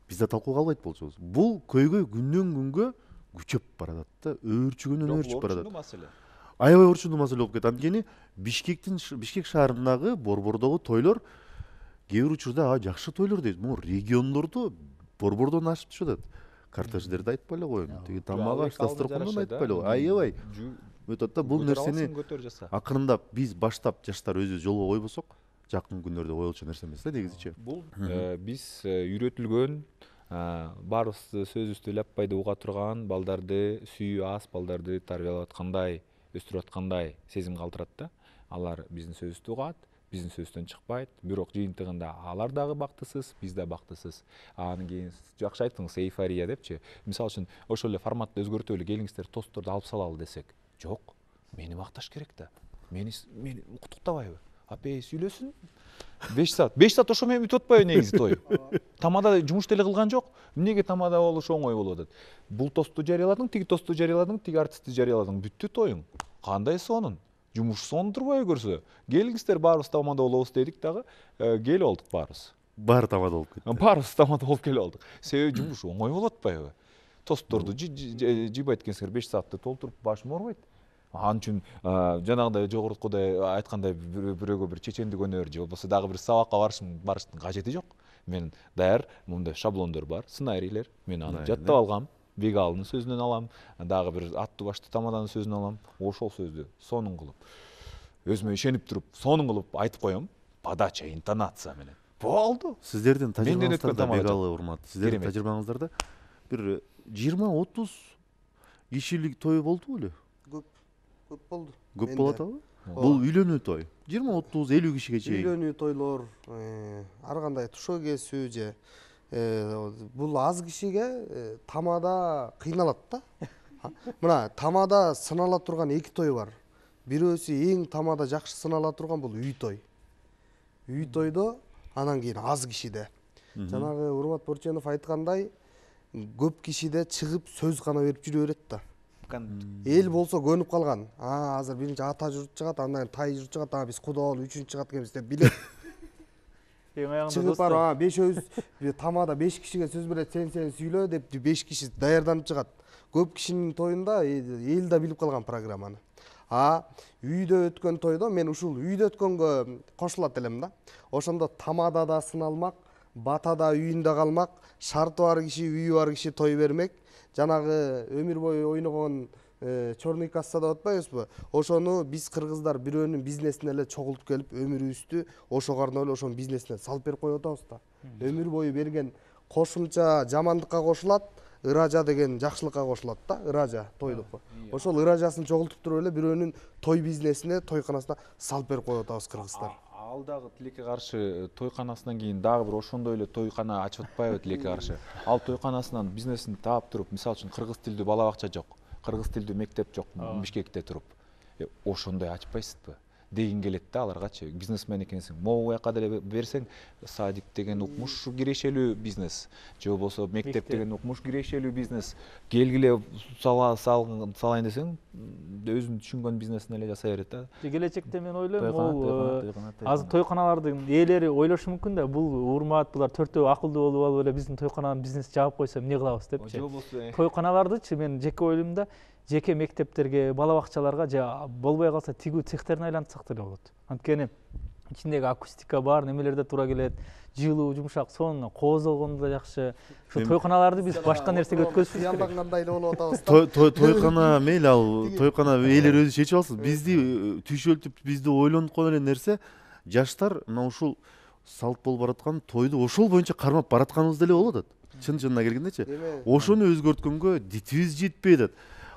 биз да талкууга албайт болчубуз. Бул көйгөй күндөн күнгө күчөп баратат да, өөрчүгөндөн өөрчүп баратат. маселе. Аябай орчундуу маселе болуп кетет. Анткени Бишкек шаарындагы борбордогу тойлор кээ бир учурда жакшы тойлор дейт. Могу региондордо борбордон ашып түшүп атат. Кортеждерди айтпай эле коеюн. Тиги тамагы дасторкондон айтпай эле. Аябай өтөт да. Бул нерсени акырындап биз баштап жаштар өзүбүз жолго койбосок, жакын күндөрдө коюлчу нерсе эмес да негизичи. Бул биз үйрөтүлгөн баарыбызды сөзүбүздү ляппайды уга турган балдарды сүйүү аз балдарды тарбиялап аткандай, өстүрүп аткандай сезим калтырат да. Алар биздин сөзүбүздү угат, биздин сөзүбүздөн чыкпайт, бирок жыйынтыгында алар дагы бактысыз, биз да бактысыз. Анан кийин жакшы айттыңыз, эйфория депчи. Мисалы үчүн ошол эле форматты өзгөртүп эле келиңиздер, тостторду алып салалы десек, жок, мени макташ керек да. Мени куттуктабайбы? Апей сүйлөсүн. 5 саат ошо менен бүтүп атпайбы негизи той? Тамада жумуш деле кылган жок. Эмнеге тамада болуш оңой болуп атат? Бул тосту жарыяладың, тиги тосту жарыяладың, тиги артистти жарыяладың, бүттү тоюң. Кандай сонун? Жумуш сонун турбайбы көрсө? Келиңиздер, баарыбыз тамада болобуз дедик дагы, келип алдык баарыбыз. Баары тамада болуп кетти. Баарыбыз тамада болуп келип алдык. Себеби жумуш оңой болуп атпайбы? Тостторду жыйбайт экенсиңер, 5 саатты толтуруп башым оорубайт. Ал үчүн жанагындай жогорукудай айткандай бирөөгө бир чечендик өнөр же болбосо дагы бир сабакка барыштын кажети жок. Мен даяр мындай шаблондор бар, сценарийлер. Мен аны жаттап алгам. Бегалдын сөзүнөн алам, дагы бир аттуу башты тамаданын сөзүнөн алам. Ошол сөздү сонун кылып, өзүмө ишенип туруп, сонун кылып айтып коем. Подача, интонация менен. Болду. Сиздердин тажрыйбаңыздарда тамада Бегалы урмат. Сиздердин Керемет. тажрыйбаңыздарда бир 20-30 кишилик той болду беле? Көп болду. Көп болот абы? Бул үйлөнүү той. 20-30 50 кишиге чейин. Үйлөнүү тойлор, ар кандай тушоо кесүү же бул аз кишиге тамада кыйналат да. Мына тамада сынала турган эки той бар. Бирөөсү эң тамада жакшы сынала турган бул үй той. Үй тойдо анан кийин аз кишиде. Жанагы Урмат Борченов айткандай, көп кишиде чыгып сөз гана берип жүрө берет да. Эл болсо көнүп калган. Азыр биринчи ата журт чыгат, андан кийин тай журт чыгат, биз куда болуп үчүнчү чыгат экенбиз деп билет. Чыгып барып бешөөбүз тамада 5 кишиге сөз берет, сен сүйлө деп 5 киши даярданып чыгат. Көп кишинин тоюнда эл да билип калган программаны. Үйдө өткөн тойдо мен ушул үйдө өткөнгө кошулат элем да. Ошондо тамада да сыналмак, батада үйүндө калмак, шарты бар киши, үйү бар киши той бермек. Жанагы өмүр бою ойногон черный касса деп атпайбызбы? Ошону биз кыргыздар бирөөнүн бизнесине эле чогултуп келип, өмүрүбүздү ошого арнап эле ошонун бизнесине салып берип коюп атабыз да. Өмүр бою берген кошумча жамандыкка кошулат, ыража деген жакшылыкка кошулат да, ыража тойдук. Ошол ыражасын чогултуп туруп эле бирөөнүн той бизнесине, тойканасына салып берип коюп атабыз кыргыздар. Ал дагы тилекке каршы тойканасынан кийин дагы бир ошондой эле тойкана ачып атпайбы тилекке каршы. Ал тойканасынан бизнесин таап туруп, мисалы үчүн кыргыз тилдүү бала бакча жок, кыргыз тилдүү мектеп жок Бишкекте туруп. Ошондой ачпайсызбы? Деген келет да аларгачы. Бизнесмен экенсиң, могу буяка деле берсең, садик деген укмуш кирешелүү бизнес, же болбосо мектеп деген укмуш кирешелүү бизнес. Келгиле салайын десең, өзүң түшүнгөн бизнесин эле жасай берет да. Келечекте мен ойлойм, бул азыр тойканалардын ээлери ойлошу мүмкүн да, бул Урмат булар төртөө акылдуу болуп алып эле биздин тойкананын бизнесин жаап койсо эмне кылабыз депчи. Тойканалардычы мен жеке ойлойм, жеке мектептерге, бала бакчаларга же болбой калса тигүү цехтерин айлантсак деле болот. Анткени ичиндеги акустика бар, немелерде туура келет, жылуу, жумшак, сонун кооздолгондо да жакшы. Ошо тойканаларды биз башка нерсеге өткөзүшүбүз керек. Кыялдангандай эле болуп атабыз. Тойкана мейли, ал тойкана ээлер өзү чечип алсын. Бизди түшөлтүп, бизди ойлонткон эле нерсе жаштар мына ушул салт болуп бараткан тойду ошол боюнча кармап баратканыбыз деле болуп атат. Чын-чынына келгендечи. Ошону өзгөрткөнгө дитибиз жетпей атат.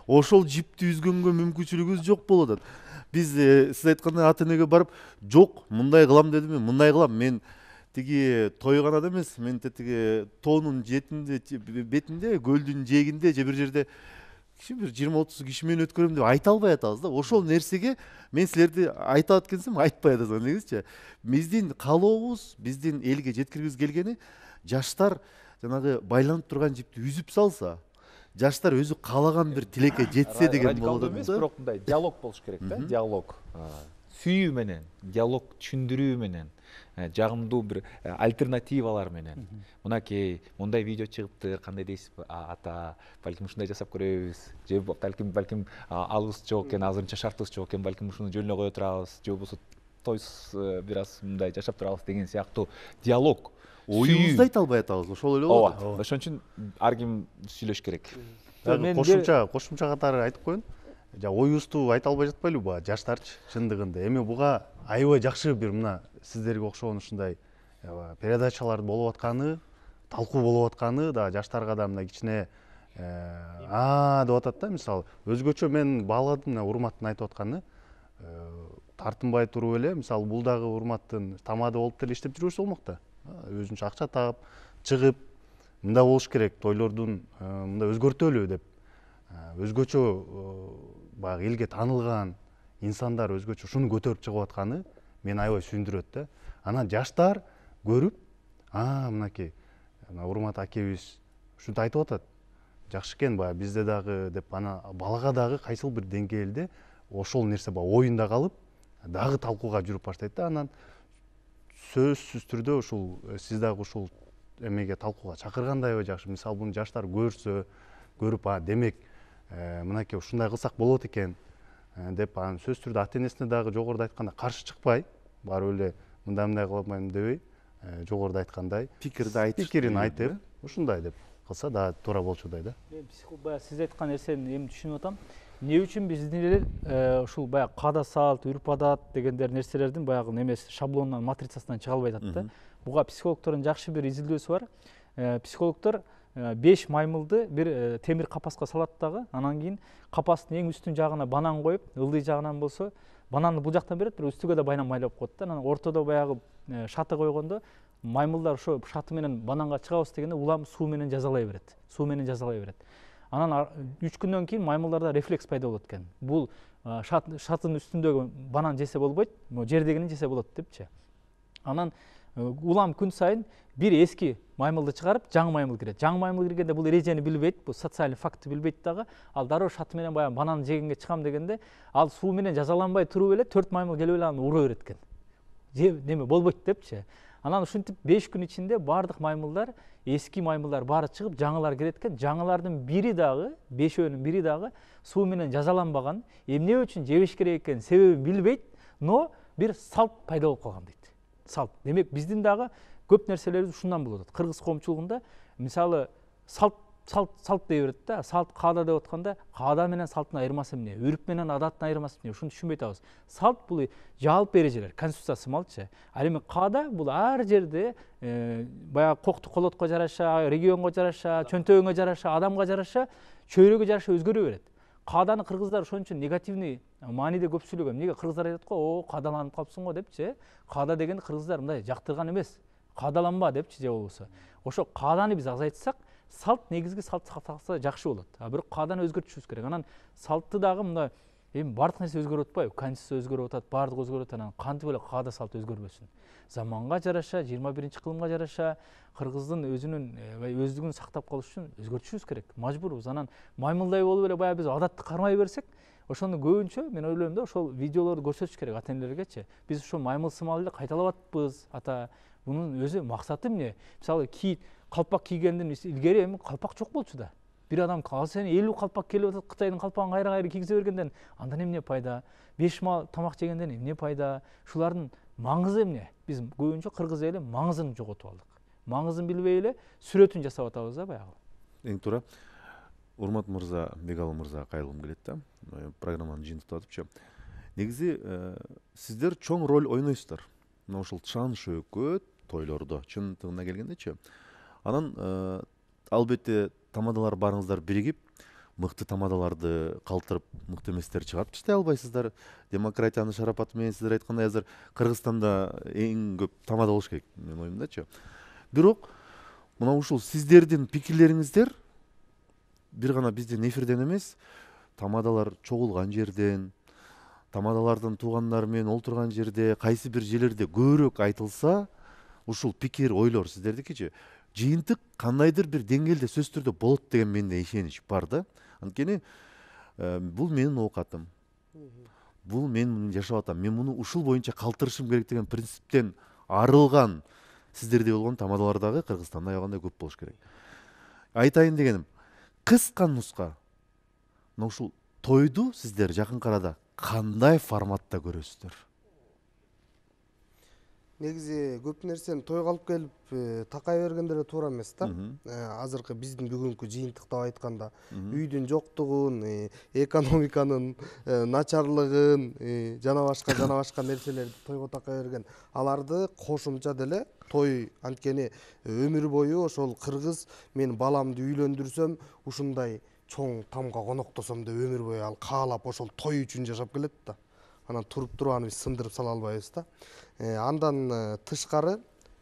Ошол жипти үзгөнгө мүмкүнчүлүгүбүз жок болуп атат. Биз сиз айткандай ата энеге барып, жок, мындай кылам дедим мен, мындай кылам. Мен тиги тойганада эмес, мен тиги тоонун бетинде, көлдүн жээгинде же бир жерде бир 20-30 киши менен өткөрөм деп айта албай атабыз да. Ошол нерсеге мен силерди айтат экенсем, айтпай атасың негизичи. Биздин каалообуз, биздин элге жеткиргибиз келгени жаштар жанагы байланып турган жипти үзүп салса, жаштар өзү каалаган бир тилекке жетсе деген болот радикалдуу эмес, да. бирок мындай диалог болуш керек да, диалог. Сүйүү менен, диалог түшүндүрүү менен, жагымдуу бир альтернативалар менен. Мынакей, мындай видео чыгыптыр, кандай дейсиз ата, балким ушундай жасап көрөбүз, же балким алыбыз жок экен, азырынча шартыбыз жок экен, балким ушуну жөнүнө кое турабыз, же болбосо тойсуз бир аз мындай жашап турабыз деген сыяктуу диалог. Оюбузду айта албай атабыз, ошол эле болот. Ооба, ошон үчүн ар ким сүйлөш керек. Кошумча катары айтып коеюн. Оюбузду айта албай жатпайлыбы буга жаштарчы чындыгында. Эми буга аябай жакшы бир мына сиздерге окшогон ушундай передачалар болуп атканы, талкуу болуп атканы да жаштарга да мына кичине деп атат да, мисалы өзгөчө мен бааладым мына Урматтын айтып атканы. Тартынбай туруп эле, мисалы бул дагы Урматтын тамада болуп деле иштеп жүрбөсө болмок да. Өзүнчө акча таап, чыгып, мында болуш керек, тойлордун мында өзгөртөлү деп. Өзгөчө баягы элге таанылган инсандар өзгөчө ушуну көтөрүп чыгып атканы мени аябай сүйүндүрөт да. Анан жаштар көрүп, мынакей Урмат акебиз ушинтип айтып атат. Жакшы экен баягы бизде дагы деп, ана балага дагы кайсыл бир деңгээлде ошол нерсе баягы оюнда калып, дагы талкууга жүрүп баштайт да. Анан сөзсүз түрдө ушул сиз дагы ушул эмеге талкууга чакыргандай аябай жакшы. Мисалы буну жаштар көрсө, көрүп, демек мынакей ушундай кылсак болот экен деп, анан сөзсүз түрдө ата энесине дагы жогоруда айтканда каршы чыкпай, барып эле мындай кылбайм дебей, жогоруда айткандай пикирин айтып, ушундай деп кылса да туура болчудай да. Баягы сиз айткан нерсени эми түшүнүп атам. Эмне үчүн биздин эле ушул баягы каада салт, үрп адат дегендер нерселердин баягы немеси шаблонунан, матрицасынан чыга албай атат да. Буга психологдордун жакшы бир изилдөөсү бар. Психологдор 5 маймылды бир темир капаска салат дагы, анан кийин капастын эң үстүн жагына банан коюп, ылдый жагынан болсо бананды бул жактан берет, бирок үстүгө да банан майлап коет да. Анан ортодо баягы шаты койгондо маймылдар ошо шаты менен бананга чыгабыз дегенде улам суу менен жазалай берет. Суу менен жазалай берет. Анан 3 күндөн кийин маймылдарда рефлекс пайда болот экен. Бул шатынын үстүндөгү банан жесе болбойт, жердегини жесе болот депчи. Анан улам күн сайын бир эски маймылды чыгарып, жаңы маймыл кирет. Жаңы маймыл киргенде бул эрежени билбейт, бул социалдык фактты билбейт дагы. Ал дароо шаты менен баягы банан жегенге чыгам дегенде, ал суу менен жазаланбай туруп эле 4 маймыл келип эле аны ура берет экен. Неме болбойт депчи. Анан ушинтип 5 күн ичинде бардык маймылдар, эски маймылдар баары чыгып, жаңылар кирет экен. Жаңылардын бири дагы, 5өөнүн бири дагы суу менен жазаланбаган, эмне үчүн жебеш керек экен себебин билбейт, но бир салт пайда болуп калган дейт. Салт. Демек биздин дагы көп нерселерибиз ушундан болот. Кыргыз коомчулугунда мисалы салт дей берет да, салт каада деп атканда, каада менен салттын айырмасы эмне? Үрүп менен адаттын айырмасы эмне? Ушуну түшүнбөй атабыз. Салт бул жалпы эрежелер, конституция сымалчы. Ал эми каада бул ар жерде баягы кокту колотко жараша, регионго жараша, чөнтөгүңө жараша, адамга жараша, чөйрөгө жараша өзгөрө берет. Кааданы кыргыздар ошон үчүн негативный мааниде көп сүйлөгөн. Эмнеге кыргыздар айтат го, "О, каадаланып калыпсың го" депчи. Каада деген кыргыздар мындай жактырган эмес. Каадаланба депчи же болбосо. Ошо кааданы биз азайтсак, салт негизги салт сакталса жакшы болот. Бирок кааданы өзгөртүшүбүз керек. Анан салтты дагы мындай эми бардык нерсе өзгөрүп атпайбы? Конституция өзгөрүп атат, бардыгы өзгөрүп атат. Анан кантип эле каада салт өзгөрбөсүн? Заманга жараша, 21-кылымга жараша кыргыздын өздүгүн сактап калыш үчүн өзгөртүшүбүз керек. Мажбурбуз. Анан маймылдай болуп эле баягы биз адатты кармай берсек, ошону көбүнчө мен ойлойм да, ошол видеолорду көрсөтүш керек ата энелергечи. Биз ошо маймыл сымал эле кайталап атпыз ата. Бунун өзү максаты эмне? Мисалы калпак кийгенден илгери эми калпак жок болчу да. Бир адам ал сен 50 калпак келип атат, Кытайдын калпагын кайра кийгизе бергенден андан эмне пайда? 5 мал тамак жегенден эмне пайда? Шулардын маңызы эмне? Биз көбүнчө кыргыз эли маңызын жоготуп алдык. Маңызын билбей эле сүрөтүн жасап атабыз да баягы. Эң туура. Урмат мырза, Бегалы мырза кайрылгым келет да. Программаны жыйынтыктап атыпчы. Негизи сиздер чоң роль ойнойсуздар. Мына ушул чаныш өкөт тойлордо, чындыгына келгендечи. Анан албетте тамадалар барыңыздар биригип, мыкты тамадаларды калтырып, мыкты эместерди чыгарып таштай албайсыздар. Демократиянын шарапаты менен сиздер айткандай азыр Кыргызстанда эң көп тамада болуш керек, менин оюмдачы. Бирок мына ушул сиздердин пикирлериңиздер бир гана биздин эфирден эмес, тамадалар чогулган жерден, тамадалардын туугандары менен олтурган жерде, кайсы бир жерлерде көбүрөөк айтылса, ушул пикир, ойлор сиздердикичи жыйынтык кандайдыр бир деңгээлде сөзсүз түрдө болот деген менде ишенич бар да. Анткени бул менин оокатым, бул мен муну жашап атам, мен муну ушул боюнча калтырышым керек деген принциптен арылган сиздердей болгон тамадалар дагы Кыргызстанда аябагандай көп болуш керек. Айтайын дегеним, кыска нуска мына ушул тойду сиздер жакынкы арада кандай форматта көрөсүздөр? Негизи көп нерсени тойго алып келип такай бергенде эле туура эмес да. Азыркы биздин бүгүнкү жыйынтыктап айтканда үйдүн жоктугун, экономиканын начарлыгын, жана башка нерселерди тойго такай берген. Аларды кошумча деле той анткени өмүр бою ошол кыргыз мен баламды үйлөндүрсөм ушундай чоң тамга коноктосом деп өмүр бою ал каалап ошол той үчүн жашап келет да. Анан туруп аны биз сындырып сала албайбыз да. Андан тышкары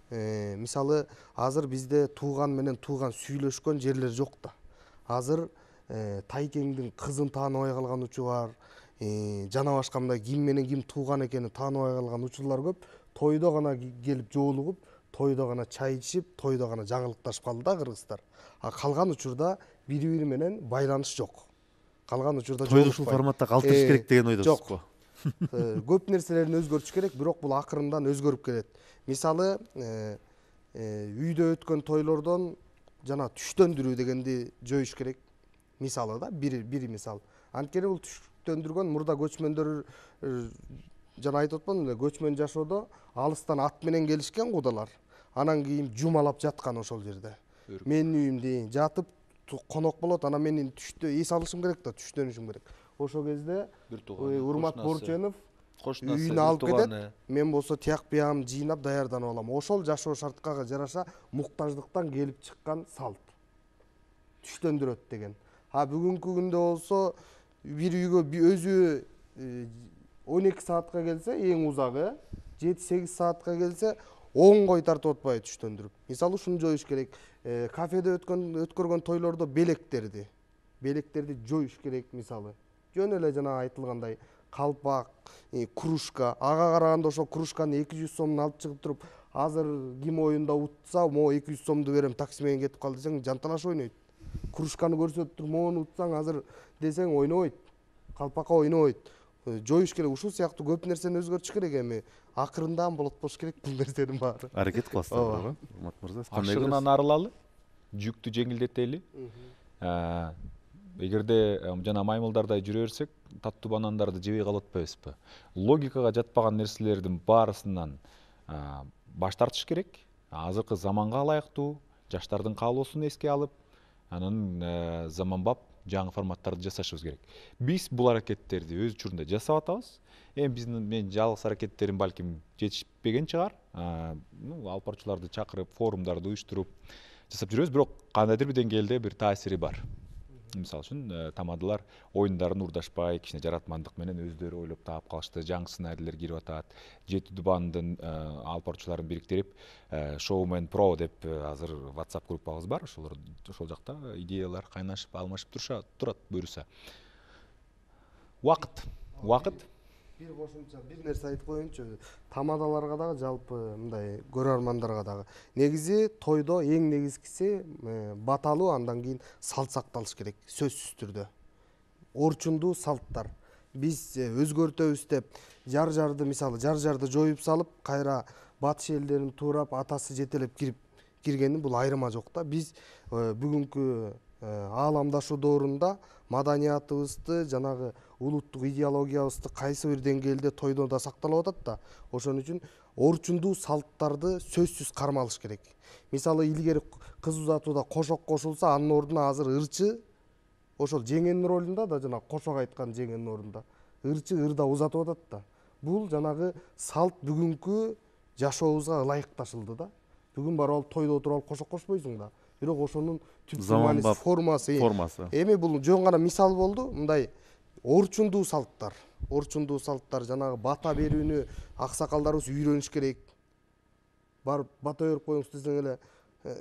мисалы азыр бизде тууган менен тууган сүйлөшкөн жерлер жок да. Азыр тайкеңдин кызын тааныбай калган учу бар, жана башка мындай ким менен ким тууган экенин тааныбай калган учурлар көп. Тойдо гана келип жоолугуп, тойдо гана чай ичип, тойдо гана жаңылыкташып калды да кыргыздар. А калган учурда бири бири менен байланыш жок. Калган учурда тойду ушул форматта калтырыш керек деген ойдосузго? Көп нерселерин өзгөртүш керек, бирок бул акырындан өзгөрүп келет. Мисалы үйдө өткөн тойлордон жана түштөндүрүү дегенди жоюш керек. Мисалы да, бири мисал. Анткени бул түштөндүргөн мурда көчмөндөр жана айтып атпадымбы эле, көчмөн жашоодо алыстан ат менен келишкен кудалар. Анан кийин жумалап жаткан ошол жерде. Менин үйүмдө жатып конок болот, анан менин түштө эс алышым керек да, түштөнүшүм керек. Ошол кезде Урмат Борченов үйүнө алып кетет, мен болсо тияк биягымды жыйнап даярданып алам. Ошол жашоо шарткага жараша муктаждыктан келип чыккан салт түштөндүрөт деген. Бүгүнкү күндө болсо бир үйгө өзү 12 саатка келсе, эң узагы 7-8 саатка келсе 10 кой тартып атпайбы түштөндүрүп. Мисалы ушуну жоюш керек. Кафеде өткөргөн тойлордо белектерди жоюш керек мисалы. Жөн эле жана айтылгандай калпак, кружка, ага караганда ошол кружканы 200 сомдон алып чыгып туруп, азыр ким оюнда утса, могу 200 сомду берем, такси менен кетип кал десең, жанталаш ойнойт. Кружканы көрсөтүп туруп, могуну утсаң азыр десең ойнобойт. Калпакка ойнобойт. Жоюш керек. Ушул сыяктуу көп нерсени өзгөртүш керек. Эми акырындан болот болуш керек бул нерсенин баары. Аракет кыласыздар, Урмат мырза. Ашыгынан арылалы, жүктү жеңилдетели. Эгерде жана маймылдардай жүрө берсек, таттуу банандарды жебей калып атпайбызбы? Логикага жатпаган нерселердин баарысынан баш тартыш керек. Азыркы заманга ылайыктуу, жаштардын каалоосун эске алып, анан заманбап жаңы форматтарды жасашыбыз керек. Биз бул аракеттерди өз учурунда жасап атабыз. Мен жалгыз аракеттерим балким жетишпеген чыгар. Алып баруучуларды чакырып, форумдарды уюштуруп жасап жүрөбүз, бирок кандайдыр бир деңгээлде бир таасири бар. Мисалы үчүн тамадалар оюндарын урдашпай, кичине жаратмандык менен өздөрү ойлоп таап калышты. Жаңы сценарийлер кирип атат. Жети дубандын алып баруучуларын бириктирип, Showman Pro деп азыр WhatsApp группабыз бар. Ошол жакта идеялар кайнашып, алмашып турат буюрса. Убакыт. Бир кошумча бир нерсе айтып коеюнчу. Тамадаларга дагы, жалпы мындай көрөрмандарга дагы. Негизи тойдо эң негизгиси баталуу, андан кийин салт сакталыш керек, сөзсүз түрдө. Орчундуу салттар. Биз өзгөртөбүз деп жар-жарды, мисалы жар-жарды жоюп салып, кайра батыш элдерин туурап, атасы жетелеп киргени бул айырма жок да. Биз бүгүнкү ааламдашуу доорунда маданиятыбызды, жанагы улуттук идеологиябызды кайсы бир деңгээлде тойдо да сакталып атат да. Ошон үчүн орчундуу салттарды сөзсүз кармалыш керек. Мисалы илгери кыз узатууда кошок кошулса, анын ордуна азыр ырчы, ошол жеңенин ролунда да, жана кошок айткан жеңенин ордунда ырчы ырда узатып атат да. Бул жанагы салт бүгүнкү жашообузга ылайыкташылды да. Бүгүн барып алып тойдо отуруп алып кошок кошпойсуң да. Бирок ошонун түп формасы. Эми бул жөн гана мисал болду. Мындай орчундуу салттар жанагы бата берүүнү аксакалдарыбыз үйрөнүш керек. Барып бата берип коюңуз десең эле,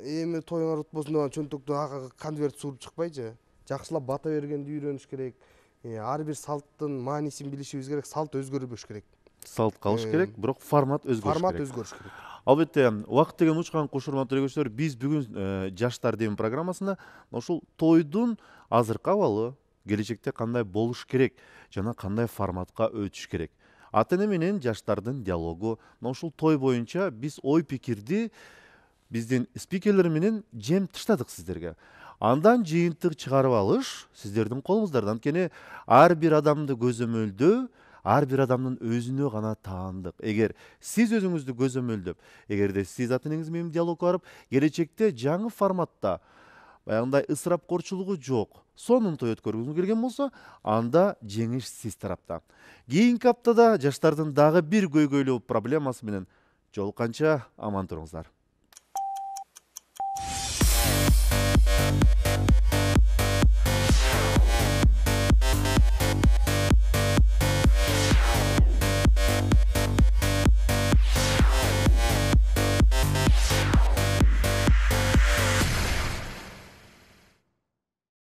эми тоюңар утпосун деп чөнтөктөн конверт сууруп чыкпайчы. Жакшылап бата бергенди үйрөнүш керек. Ар бир салттын маанисин билишибиз керек. Салт өзгөрбөш керек. Салт калыш керек, бирок формат өзгөрүш керек. Албетте, убакыт деген учкан кош урматтуу көрүүчүлөр, биз бүгүн жаштар деген программасында ошол тойдун азыркы абалы, келечекте кандай болуш керек жана кандай форматка өтүш керек. Ата эне менен жаштардын диалогу, ушул той боюнча биз ой пикирди биздин спикерлер менен жемтиштадык сиздерге. Андан жыйынтык чыгарып алыш сиздердин колуңуздарда. Анткени ар бир адамды көзөмөлдөө ар бир адамдын өзүнө гана таандык. Эгер сиз өзүңүздү көзөмөлдөп, эгерде сиз ата энеңиз менен диалогко барып, келечекте жаңы форматта баягындай ысырапкорчулугу жок сонун той өткөргүңүз келген болсо, анда жеңиш сиз тарапта. Кийинки аптада жаштардын дагы бир көйгөйлүү проблемасы менен жолукканча аман туруңуздар.